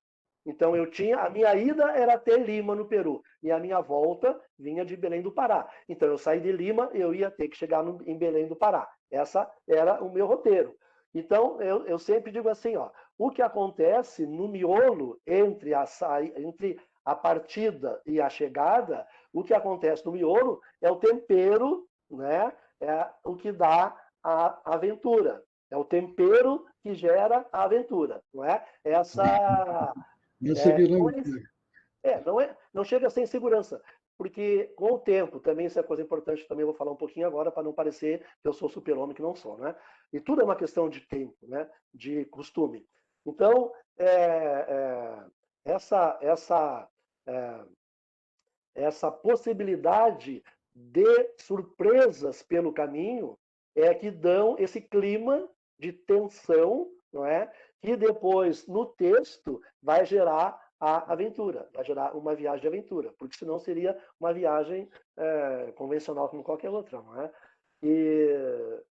Então, a minha ida era até Lima, no Peru, e a minha volta vinha de Belém do Pará. Então, eu saí de Lima, eu ia ter que chegar em Belém do Pará. Essa era o meu roteiro. Então, eu sempre digo assim, ó, o que acontece no miolo entre a partida e a chegada, o que acontece no miolo é o tempero, né, é o que dá a aventura. É o tempero que gera a aventura, não é? Essa não chega a ser insegurança, porque com o tempo, também isso é coisa importante, também vou falar um pouquinho agora para não parecer que eu sou super-homem, que não sou, né? E tudo é uma questão de tempo, né? De costume. Então, essa possibilidade de surpresas pelo caminho é que dão esse clima de tensão, não é? Que depois, no texto, vai gerar a aventura, vai gerar uma viagem de aventura, porque senão seria uma viagem convencional como qualquer outra, não é?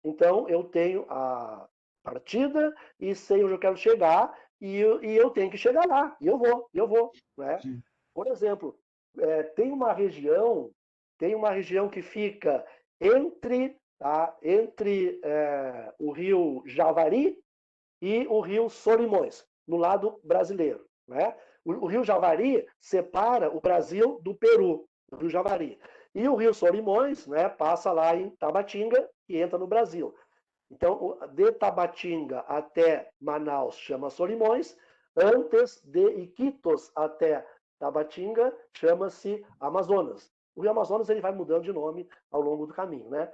Então, eu tenho a partida e sei onde eu quero chegar e eu tenho que chegar lá, e eu vou, não é? Por exemplo, tem uma região que fica entre o rio Javari e o rio Solimões, no lado brasileiro, né? O rio Javari separa o Brasil do Peru, o rio Javari. E o rio Solimões, né, passa lá em Tabatinga e entra no Brasil. Então, de Tabatinga até Manaus chama Solimões, antes de Iquitos até Tabatinga chama-se Amazonas. O rio Amazonas ele vai mudando de nome ao longo do caminho, né?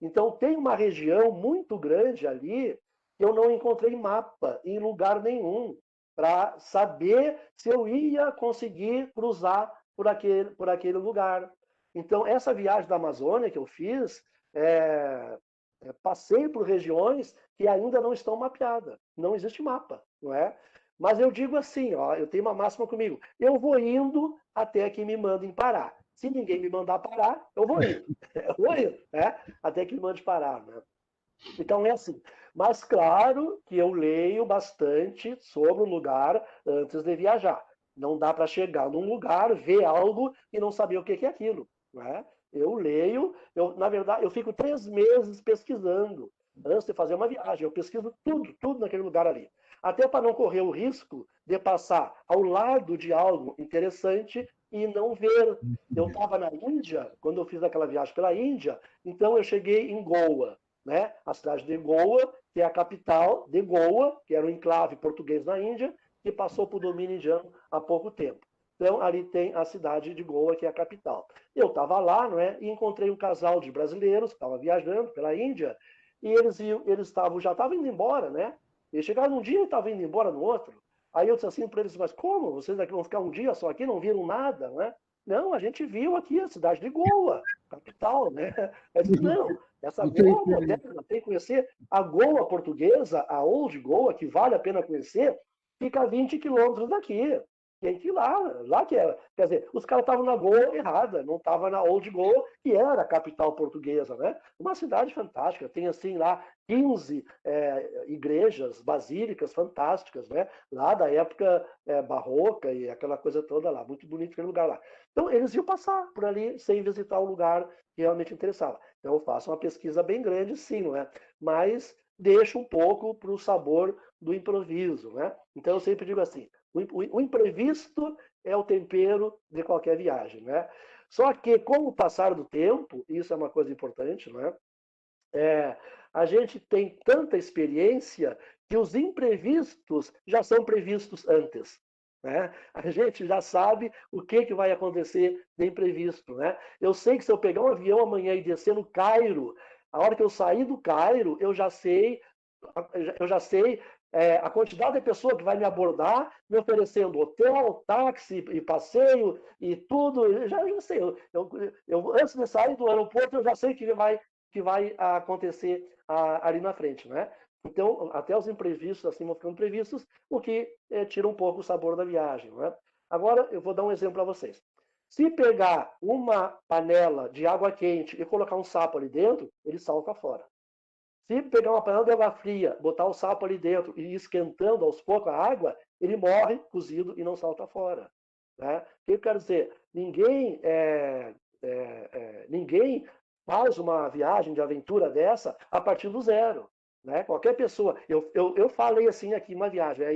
Então, tem uma região muito grande ali que eu não encontrei mapa em lugar nenhum para saber se eu ia conseguir cruzar por aquele lugar. Então, essa viagem da Amazônia que eu fiz, passei por regiões que ainda não estão mapeadas. Não existe mapa, não é? Mas eu digo assim, ó, eu tenho uma máxima comigo. Eu vou indo até que me mandem parar. Se ninguém me mandar parar, eu vou indo. Eu vou indo, né? Até que me mande parar, né? Então é assim. Mas claro que eu leio bastante sobre o lugar antes de viajar. Não dá para chegar num lugar, ver algo e não saber o que é aquilo, né? Eu leio, na verdade, eu fico 3 meses pesquisando antes de fazer uma viagem. Eu pesquiso tudo naquele lugar ali. Até para não correr o risco de passar ao lado de algo interessante e não ver. Eu estava na Índia, quando eu fiz aquela viagem pela Índia, então eu cheguei em Goa, né? A cidade de Goa, que é a capital de Goa, que era um enclave português na Índia, que passou para o domínio indiano há pouco tempo. Então, ali tem a cidade de Goa, que é a capital. Eu estava lá, não é? E encontrei um casal de brasileiros que estava viajando pela Índia, e eles já estavam indo embora, né? Eles chegaram num dia e estavam indo embora no outro. Aí eu disse assim para eles, mas como? Vocês aqui vão ficar um dia só aqui, não viram nada, né? Não, a gente viu aqui a cidade de Goa, capital, né? Eu disse, não, essa Goa moderna tem que conhecer a Goa portuguesa, a Old Goa, que vale a pena conhecer, fica a 20 quilômetros daqui. Tem que ir lá que é. Quer dizer, os caras estavam na Goa errada, não estavam na Old Goa, que era a capital portuguesa, né? Uma cidade fantástica, tem assim lá 15 igrejas, basílicas fantásticas, né? Lá da época barroca e aquela coisa toda lá, muito bonito aquele lugar lá. Então, eles iam passar por ali sem visitar o lugar que realmente interessava. Então, eu faço uma pesquisa bem grande, sim, não é? Mas deixo um pouco para o sabor do improviso, né? Então, eu sempre digo assim, o imprevisto é o tempero de qualquer viagem, né? Só que, com o passar do tempo, isso é uma coisa importante, né? A gente tem tanta experiência que os imprevistos já são previstos antes, né? A gente já sabe o que vai acontecer de imprevisto, né? Eu sei que se eu pegar um avião amanhã e descer no Cairo, a hora que eu sair do Cairo, eu já sei a quantidade de pessoa que vai me abordar, me hotel, táxi e passeio e tudo. Eu já sei. Antes de sair do aeroporto, eu já sei o que vai acontecer ali na frente, né? Então, até os imprevistos assim vão ficando previstos, o que tira um pouco o sabor da viagem, né? Agora, eu vou dar um exemplo para vocês. Se pegar uma panela de água quente e colocar um sapo ali dentro, ele salta fora. Se pegar uma panela de água fria, botar o sapo ali dentro e ir esquentando aos poucos a água, ele morre cozido e não salta fora, né? O que eu quero dizer? Ninguém faz uma viagem de aventura dessa a partir do zero, né? Qualquer pessoa. Eu falei assim aqui uma viagem,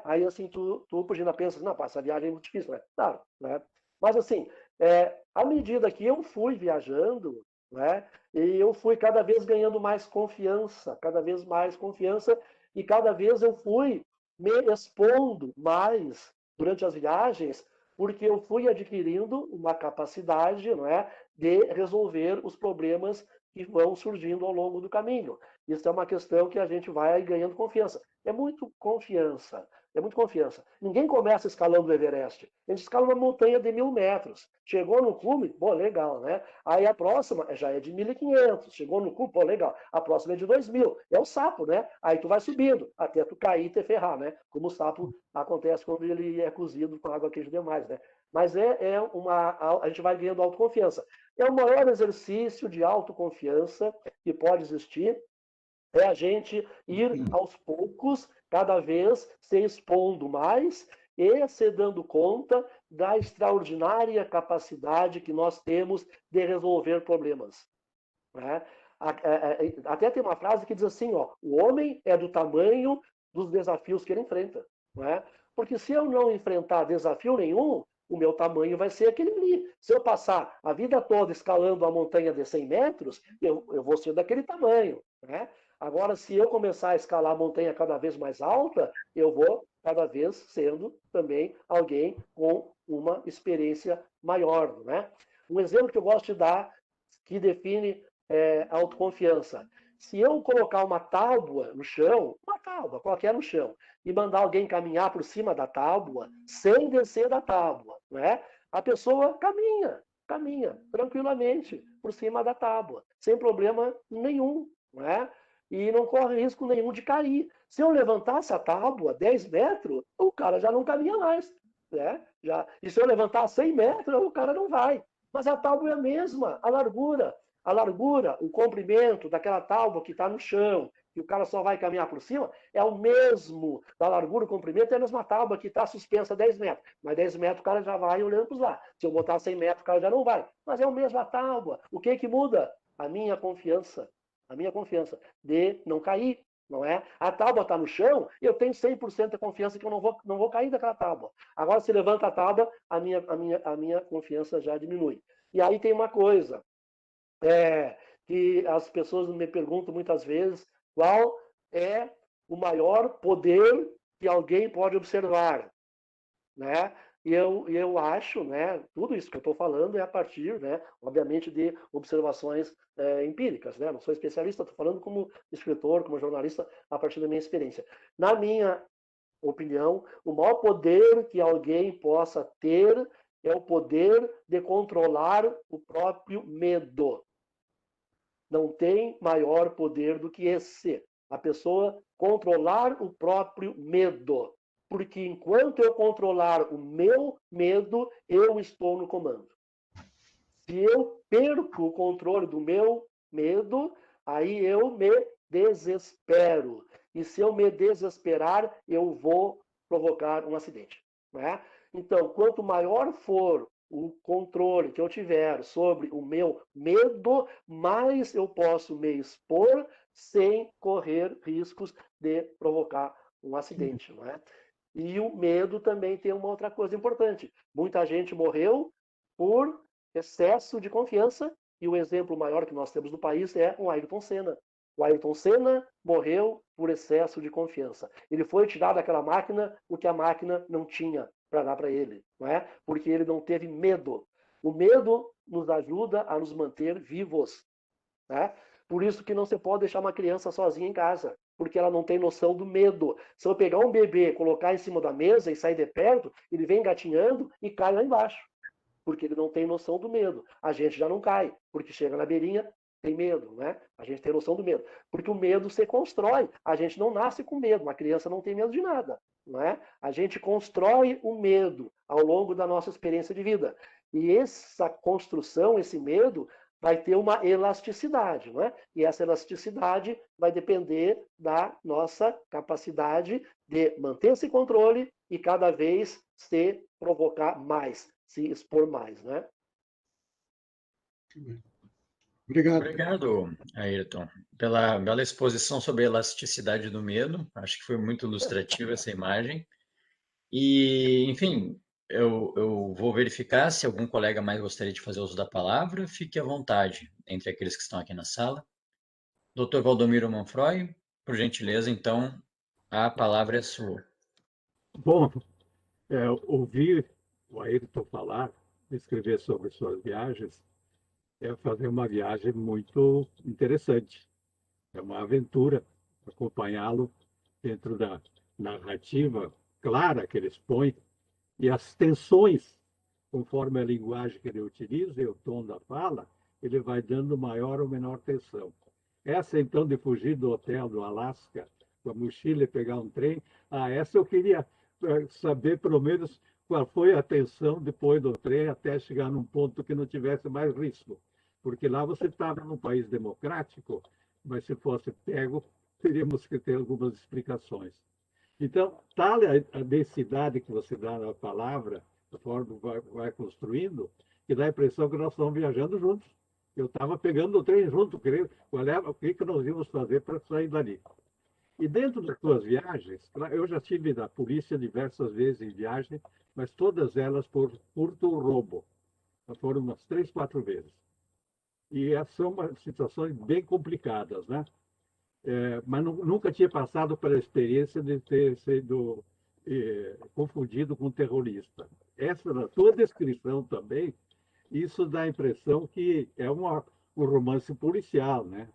aí assim tu Pugina, pensa, não, essa viagem é muito difícil, né? Claro, né? Mas assim, à medida que eu fui viajando, né? E eu fui cada vez ganhando mais confiança, cada vez mais confiança, e cada vez eu fui me expondo mais durante as viagens, porque eu fui adquirindo uma capacidade, não é, de resolver os problemas que vão surgindo ao longo do caminho. Isso é uma questão que a gente vai ganhando confiança. É muito confiança. É muito confiança. Ninguém começa escalando o Everest. A gente escala uma montanha de 1.000 metros. Chegou no cume, pô, legal, né? Aí a próxima já é de 1.500. Chegou no cume, pô, legal. A próxima é de 2.000. É o sapo, né? Aí tu vai subindo até tu cair e te ferrar, né? Como o sapo acontece quando ele é cozido com água queijo demais, né? Mas a gente vai ganhando autoconfiança. É o maior exercício de autoconfiança que pode existir, é a gente ir aos poucos, cada vez se expondo mais e se dando conta da extraordinária capacidade que nós temos de resolver problemas, né? Até tem uma frase que diz assim, ó, o homem é do tamanho dos desafios que ele enfrenta, né? Porque se eu não enfrentar desafio nenhum, o meu tamanho vai ser aquele ali. Se eu passar a vida toda escalando a montanha de 100 metros, eu vou ser daquele tamanho, né? Agora, se eu começar a escalar a montanha cada vez mais alta, eu vou cada vez sendo também alguém com uma experiência maior, né? Um exemplo que eu gosto de dar, que define autoconfiança. Se eu colocar uma tábua no chão, uma tábua qualquer no chão, e mandar alguém caminhar por cima da tábua, sem descer da tábua, né? A pessoa caminha tranquilamente por cima da tábua, sem problema nenhum, né? E não corre risco nenhum de cair. Se eu levantasse a tábua 10 metros, o cara já não caminha mais, né? E se eu levantar 100 metros, o cara não vai. Mas a tábua é a mesma, a largura, o comprimento daquela tábua que está no chão, que o cara só vai caminhar por cima, é o mesmo da largura, o comprimento é a mesma tábua que está suspensa 10 metros. Mas 10 metros o cara já vai olhando para os lados. Se eu botar 100 metros, o cara já não vai. Mas é a mesma tábua. O que muda? A minha confiança de não cair. Não é? A tábua está no chão, eu tenho 100% de confiança que eu não vou cair daquela tábua. Agora, se levanta a tábua, a minha confiança já diminui. E aí tem uma coisa, que as pessoas me perguntam muitas vezes qual é o maior poder que alguém pode observar, né? E eu acho, né, tudo isso que eu estou falando é a partir, né, obviamente, de observações empíricas, né? Não sou especialista, estou falando como escritor, como jornalista, a partir da minha experiência. Na minha opinião, o maior poder que alguém possa ter é o poder de controlar o próprio medo. Não tem maior poder do que esse. A pessoa controlar o próprio medo. Porque enquanto eu controlar o meu medo, eu estou no comando. Se eu perco o controle do meu medo, aí eu me desespero. E se eu me desesperar, eu vou provocar um acidente, né? Então, quanto maior for o controle que eu tiver sobre o meu medo, mais eu posso me expor sem correr riscos de provocar um acidente, não é? E o medo também tem uma outra coisa importante. Muita gente morreu por excesso de confiança, e o exemplo maior que nós temos no país é o Ayrton Senna. O Ayrton Senna morreu por excesso de confiança. Ele foi tirar daquela máquina o que a máquina não tinha para dar para ele, não é? Porque ele não teve medo. O medo nos ajuda a nos manter vivos, né? Por isso que não se pode deixar uma criança sozinha em casa, porque ela não tem noção do medo. Se eu pegar um bebê, colocar em cima da mesa e sair de perto, ele vem engatinhando e cai lá embaixo, porque ele não tem noção do medo. A gente já não cai, porque chega na beirinha, tem medo, né? A gente tem noção do medo. Porque o medo se constrói. A gente não nasce com medo. Uma criança não tem medo de nada, não é? A gente constrói o medo ao longo da nossa experiência de vida. E essa construção, esse medo, vai ter uma elasticidade, não é? E essa elasticidade vai depender da nossa capacidade de manter esse controle e cada vez se provocar mais, se expor mais, né?
Obrigado.
Obrigado, Ayrton, pela exposição sobre a elasticidade do medo. Acho que foi muito ilustrativa essa imagem. E, enfim, eu vou verificar se algum colega mais gostaria de fazer uso da palavra. Fique à vontade, entre aqueles que estão aqui na sala. Dr. Valdomiro Manfroy, por gentileza, então, a palavra é sua.
Bom, ouvir o Ayrton falar, escrever sobre suas viagens, é fazer uma viagem muito interessante. É uma aventura acompanhá-lo dentro da narrativa clara que ele expõe e as tensões, conforme a linguagem que ele utiliza e o tom da fala, ele vai dando maior ou menor tensão. Essa, então, de fugir do hotel do Alasca, com a mochila e pegar um trem, essa eu queria saber, pelo menos, qual foi a tensão depois do trem até chegar num ponto que não tivesse mais risco. Porque lá você estava num país democrático, mas se fosse pego, teríamos que ter algumas explicações. Então, tal a densidade que você dá na palavra, a forma que vai construindo, que dá a impressão que nós estamos viajando juntos. Eu estava pegando o trem junto, o que nós íamos fazer para sair dali. E dentro das suas viagens, eu já estive na polícia diversas vezes em viagem, mas todas elas por furto ou roubo. Foram umas 3, 4 vezes. E são situações bem complicadas, né? Mas nunca tinha passado pela experiência de ter sido confundido com terrorista. Essa, na tua descrição também, isso dá a impressão que é um romance policial, né?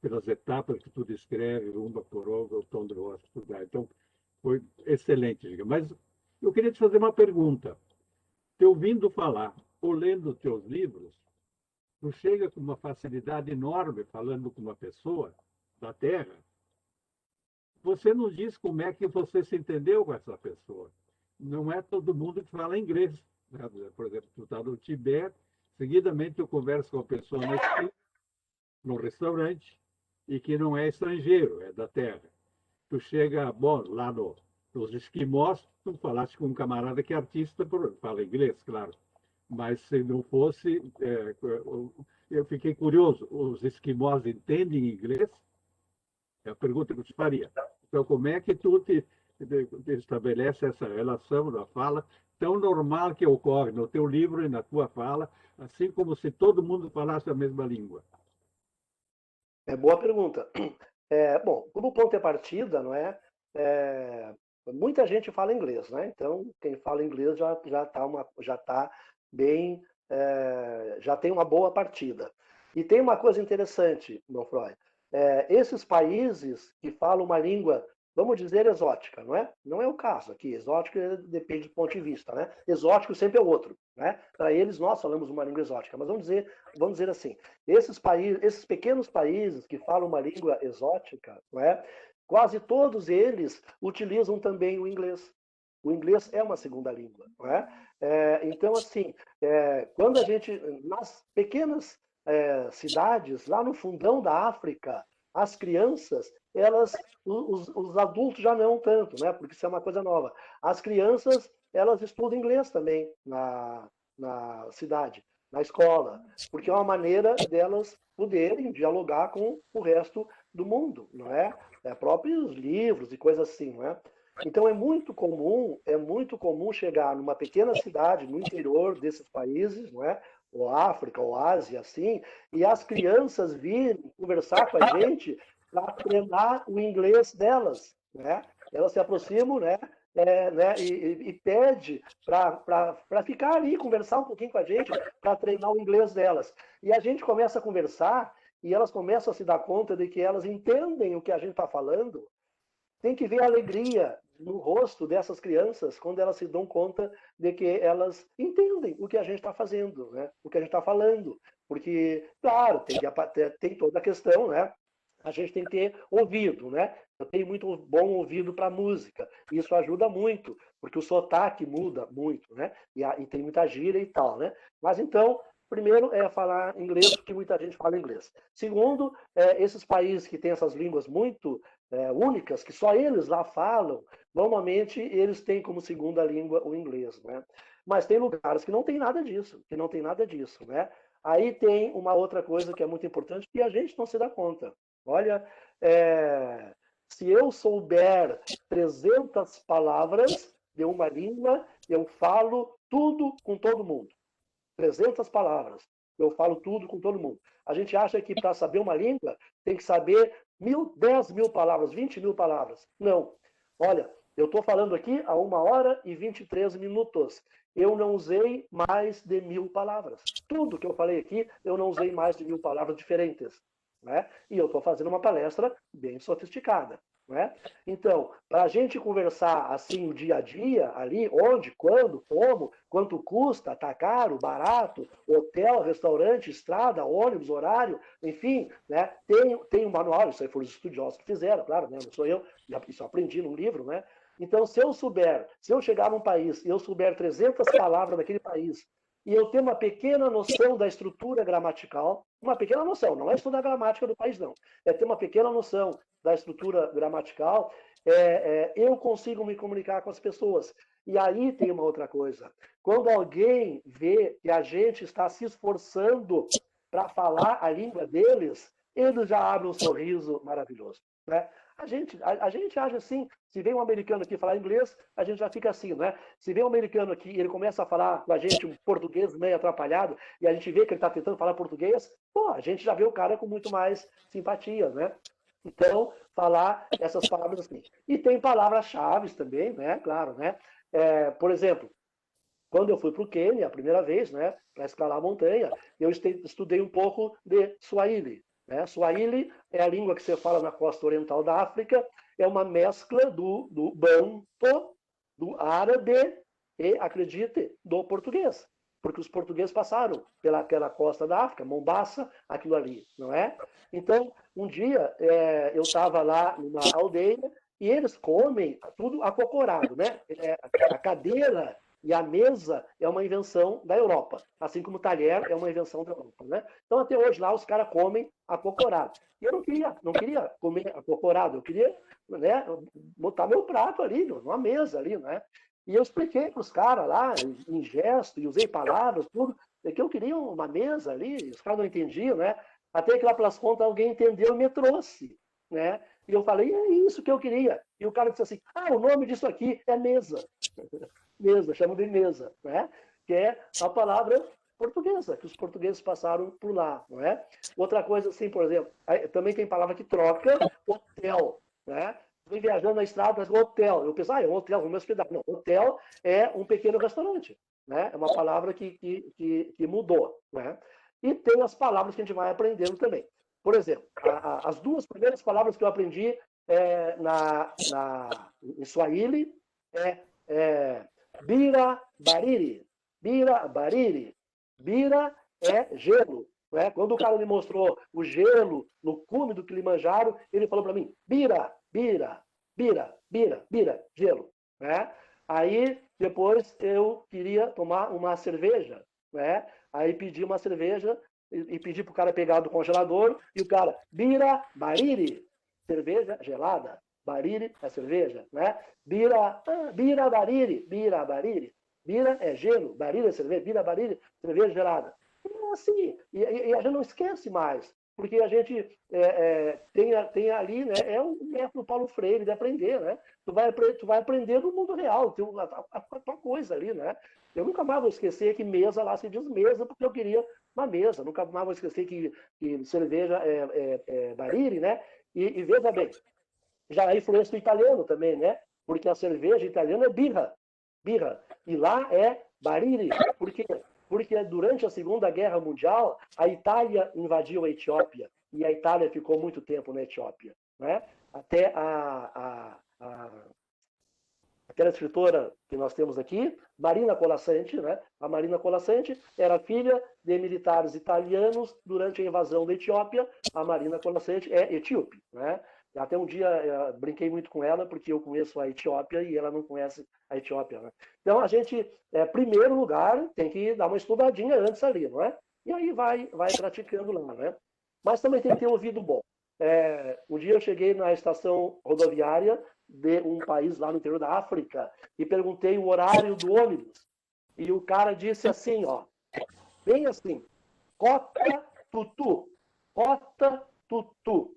Pelas etapas que tu descreve, uma por outra, o tom de voz que tu dá. Então, foi excelente, Giga. Mas eu queria te fazer uma pergunta. Te ouvindo falar ou lendo teus livros, tu chega com uma facilidade enorme falando com uma pessoa da Terra, você não diz como é que você se entendeu com essa pessoa. Não é todo mundo que fala inglês, né? Por exemplo, tu está no Tibete, seguidamente eu converso com uma pessoa na esquina, no restaurante, e que não é estrangeiro, é da terra. Tu chega, bom, lá nos esquimós, tu falaste com um camarada que é artista, fala inglês, claro. Mas se não fosse, eu fiquei curioso, os esquimós entendem inglês? É a pergunta que eu te faria. Então, como é que tu te estabelece essa relação da fala tão normal que ocorre no teu livro e na tua fala, assim como se todo mundo falasse a mesma língua?
Boa pergunta. Bom, como ponto de partida, não é? Muita gente fala inglês, né? Então, quem fala inglês já tá bem, já tem uma boa partida. E tem uma coisa interessante, Manfroy. Esses países que falam uma língua, vamos dizer, exótica, não é? Não é o caso aqui. Exótico depende do ponto de vista, né? Exótico sempre é outro, né? Para eles, nós falamos uma língua exótica. Mas vamos dizer assim, esses pequenos países que falam uma língua exótica, não é? Quase todos eles utilizam também o inglês. O inglês é uma segunda língua, não é? Então, assim, quando a gente, nas pequenas cidades, lá no fundão da África, as crianças, os adultos já não tanto, né? Porque isso é uma coisa nova. As crianças, elas estudam inglês também na cidade, na escola, porque é uma maneira delas poderem dialogar com o resto do mundo, não é? Próprios livros e coisas assim, não é? Então é muito comum chegar numa pequena cidade no interior desses países, não é? Ou África, ou Ásia, assim, e as crianças virem conversar com a gente para treinar o inglês delas, né? Elas se aproximam, né? E pede para ficar ali, conversar um pouquinho com a gente, para treinar o inglês delas. E a gente começa a conversar e elas começam a se dar conta de que elas entendem o que a gente está falando. Tem que ver a alegria no rosto dessas crianças quando elas se dão conta de que elas entendem o que a gente está fazendo, né? O que a gente está falando. Porque, claro, tem toda a questão, né? A gente tem que ter ouvido, né? Eu tenho muito bom ouvido para música. Isso ajuda muito, porque o sotaque muda muito, né? E tem muita gíria e tal, né? Mas então, primeiro é falar inglês, porque muita gente fala inglês. Segundo, esses países que têm essas línguas muito únicas, que só eles lá falam, normalmente eles têm como segunda língua o inglês, né? Mas tem lugares que não tem nada disso, né? Aí tem uma outra coisa que é muito importante que a gente não se dá conta. Olha, se eu souber 300 palavras de uma língua, eu falo tudo com todo mundo. 300 palavras. Eu falo tudo com todo mundo. A gente acha que para saber uma língua tem que saber 10.000 palavras, 20.000 palavras. Não. Olha, eu estou falando aqui há 1h23. Eu não usei mais de 1.000 palavras. Tudo que eu falei aqui, eu não usei mais de 1.000 palavras diferentes. Né? E eu estou fazendo uma palestra bem sofisticada. Né? Então, para a gente conversar assim o dia a dia, ali, onde, quando, como, quanto custa, tá caro, barato, hotel, restaurante, estrada, ônibus, horário, enfim, né? Tem um manual, isso aí foram os estudiosos que fizeram, claro, né? Não sou eu, isso eu aprendi num livro, né? Então, se eu chegar num país e eu souber 300 palavras daquele país, e eu ter uma pequena noção da estrutura gramatical, uma pequena noção, não é estudar a gramática do país, não, é ter uma pequena noção da estrutura gramatical, eu consigo me comunicar com as pessoas. E aí tem uma outra coisa. Quando alguém vê que a gente está se esforçando para falar a língua deles, eles já abrem um sorriso maravilhoso. Né? A gente age assim. Se vem um americano aqui falar inglês, a gente já fica assim, né? Se vem um americano aqui e ele começa a falar com a gente um português meio atrapalhado, e a gente vê que ele está tentando falar português, pô, a gente já vê o cara com muito mais simpatia, né? Então, falar essas palavras assim. E tem palavras-chave também, né? Claro, né? Por exemplo, quando eu fui para o Quênia a primeira vez, né, para escalar a montanha, eu estudei um pouco de Swahili. Né? Swahili é a língua que você fala na costa oriental da África, é uma mescla do Banto, do árabe e, acredite, do português. Porque os portugueses passaram pelaquela costa da África, Mombasa, aquilo ali, não é? Então, um dia eu estava lá numa aldeia e eles comem tudo acocorado, né? A cadeira e a mesa é uma invenção da Europa, assim como o talher é uma invenção da Europa, né? Então, até hoje lá os caras comem acocorado. E eu não queria comer acocorado, eu queria, né, botar meu prato ali, numa mesa ali, né? E eu expliquei para os caras lá, em gesto, e usei palavras, tudo, que eu queria uma mesa ali, os caras não entendiam, né? Até que lá pelas contas alguém entendeu e me trouxe, né? E eu falei, é isso que eu queria. E o cara disse assim, o nome disso aqui é mesa. Mesa, chama de mesa, né? Que é a palavra portuguesa, que os portugueses passaram por lá, não é? Outra coisa assim, por exemplo, também tem palavra que troca, hotel, né? Fui viajando na estrada, hotel. Eu pensei, é um hotel, vou me hospedar. Não, hotel é um pequeno restaurante, né? É uma palavra que mudou, né? E tem as palavras que a gente vai aprendendo também. Por exemplo, as duas primeiras palavras que eu aprendi em Swahili Bira Bariri. Bira Bariri. Bira é gelo. Né? Quando o cara me mostrou o gelo no cume do Kilimanjaro, ele falou para mim, bira, bira, bira, bira, bira, gelo. Né? Aí, depois, eu queria tomar uma cerveja. Né? Aí pedi uma cerveja e pedi para o cara pegar do congelador e o cara, bira Bariri, cerveja gelada. Bariri é cerveja, né? Bira bariri, bira bariri. Bira é gelo, bariri é cerveja, bira bariri, cerveja gelada. É assim, e a gente não esquece mais, porque a gente tem ali, né? É o método Paulo Freire de aprender, né? Tu vai aprender do mundo real, tem uma coisa ali, né? Eu nunca mais vou esquecer que mesa lá se diz mesa, porque eu queria uma mesa. Nunca mais vou esquecer que cerveja é bariri, né? E veja bem, já é influência do italiano também, né? Porque a cerveja italiana é birra. E lá é bariri. Por quê? Porque durante a Segunda Guerra Mundial, a Itália invadiu a Etiópia. E a Itália ficou muito tempo na Etiópia. Né? Até aquela escritora que nós temos aqui, Marina Colasanti, né? A Marina Colasanti era filha de militares italianos durante a invasão da Etiópia. A Marina Colasanti é etíope, né? Até um dia eu brinquei muito com ela, porque eu conheço a Etiópia e ela não conhece a Etiópia. Né? Então, a gente, primeiro lugar, tem que dar uma estudadinha antes ali, não é? E aí vai praticando lá, né? Mas também tem que ter um ouvido bom. Um dia eu cheguei na estação rodoviária de um país lá no interior da África e perguntei o horário do ônibus. E o cara disse assim, ó, bem assim, cota tutu, cota tutu.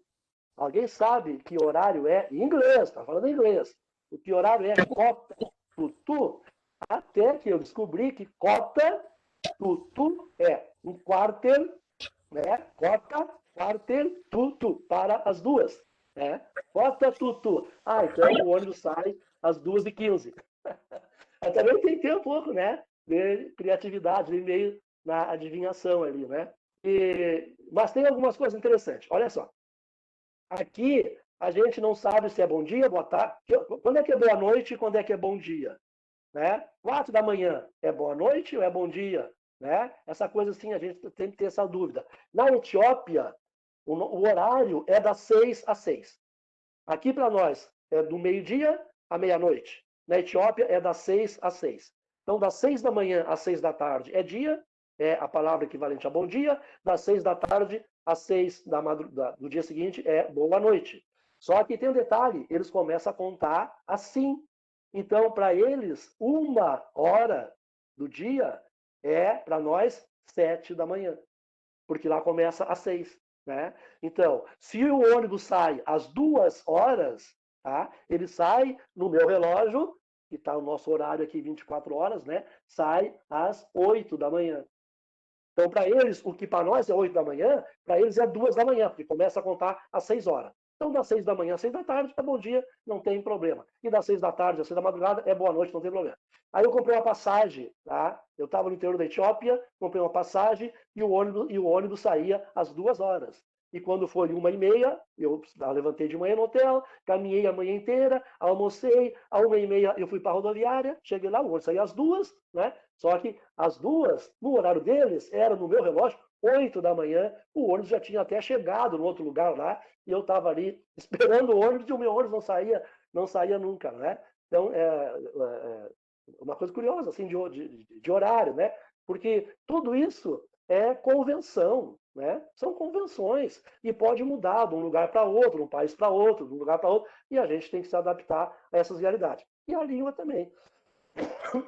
Alguém sabe que horário é? Em inglês, está falando em inglês. O que horário é cota tutu? Até que eu descobri que cota, tutu é um quarter, né? Cota, quarter, tutu, para as duas. Né? Cota, tutu. Então o ônibus sai às 2h15. Mas também tem que ter um pouco, né? De criatividade, de meio na adivinhação ali, né? Mas tem algumas coisas interessantes. Olha só. Aqui a gente não sabe se é bom dia, boa tarde. Quando é que é boa noite e quando é que é bom dia? Né? 4 da manhã é boa noite ou é bom dia? Né? Essa coisa assim, a gente tem que ter essa dúvida. Na Etiópia, o horário é das 6 às 6. Aqui para nós é do meio-dia à meia-noite. Na Etiópia é das 6 às 6. Então, das 6 da manhã às 6 da tarde é dia, é a palavra equivalente a bom dia. Das 6 da tarde às 6 do dia seguinte é boa noite. Só que tem um detalhe, eles começam a contar assim. Então, para eles, 1h do dia é, para nós, 7 da manhã. Porque lá começa às 6. Né? Então, se o ônibus sai às 2h, tá? Ele sai no meu relógio, que está o nosso horário aqui 24 horas, né? Sai às 8 da manhã. Então, para eles, o que para nós é 8 da manhã, para eles é 2 da manhã, porque começa a contar às 6 horas. Então, das 6 da manhã às 6 da tarde é bom dia, não tem problema. E das 6 da tarde às 6 da madrugada é boa noite, não tem problema. Aí eu comprei uma passagem, tá? Eu estava no interior da Etiópia, comprei uma passagem e o ônibus saía às 2h. E quando foi 1h30, eu levantei de manhã no hotel, caminhei a manhã inteira, almocei, a 1h30 eu fui para a rodoviária, cheguei lá, o ônibus saía às 2h, né? Só que às 2h, no horário deles, era no meu relógio, 8 da manhã, o ônibus já tinha até chegado no outro lugar lá, e eu estava ali esperando o ônibus, e o meu ônibus não saía nunca, né? Então, é uma coisa curiosa, assim, de horário, né? Porque tudo isso é convenção, né? São convenções, e pode mudar de um lugar para outro, de um país para outro, de um lugar para outro, e a gente tem que se adaptar a essas realidades. E a língua também.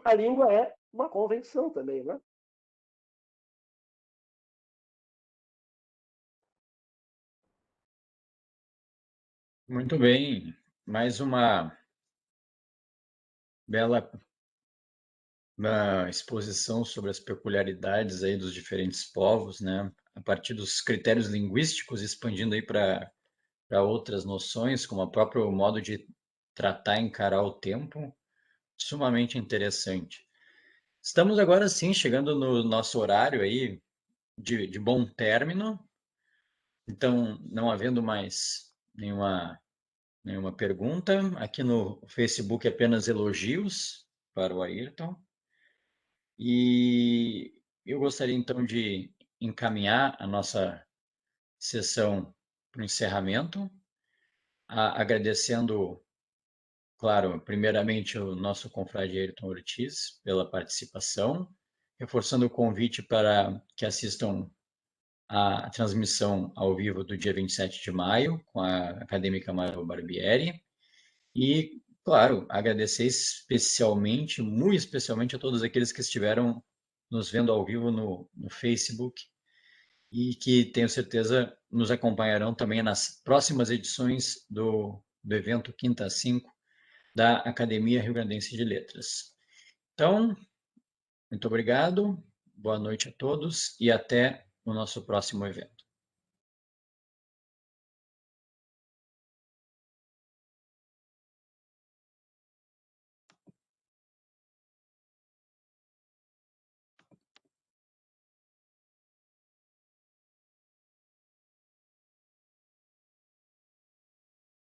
A língua é uma convenção também, né?
Muito bem. Mais uma bela exposição sobre as peculiaridades aí dos diferentes povos, né? A partir dos critérios linguísticos, expandindo aí para outras noções, como o próprio modo de tratar e encarar o tempo, sumamente interessante. Estamos agora sim chegando no nosso horário aí de bom término, então não havendo mais nenhuma pergunta, aqui no Facebook apenas elogios para o Ayrton, e eu gostaria então de encaminhar a nossa sessão para o encerramento, agradecendo, claro, primeiramente o nosso confrade Ayrton Ortiz pela participação, reforçando o convite para que assistam a transmissão ao vivo do dia 27 de maio com a acadêmica Maru Barbieri e, claro, agradecer especialmente, muito especialmente a todos aqueles que estiveram nos vendo ao vivo no Facebook e que, tenho certeza, nos acompanharão também nas próximas edições do evento Quinta a 5 da Academia Rio Grandense de Letras. Então, muito obrigado, boa noite a todos e até o nosso próximo evento.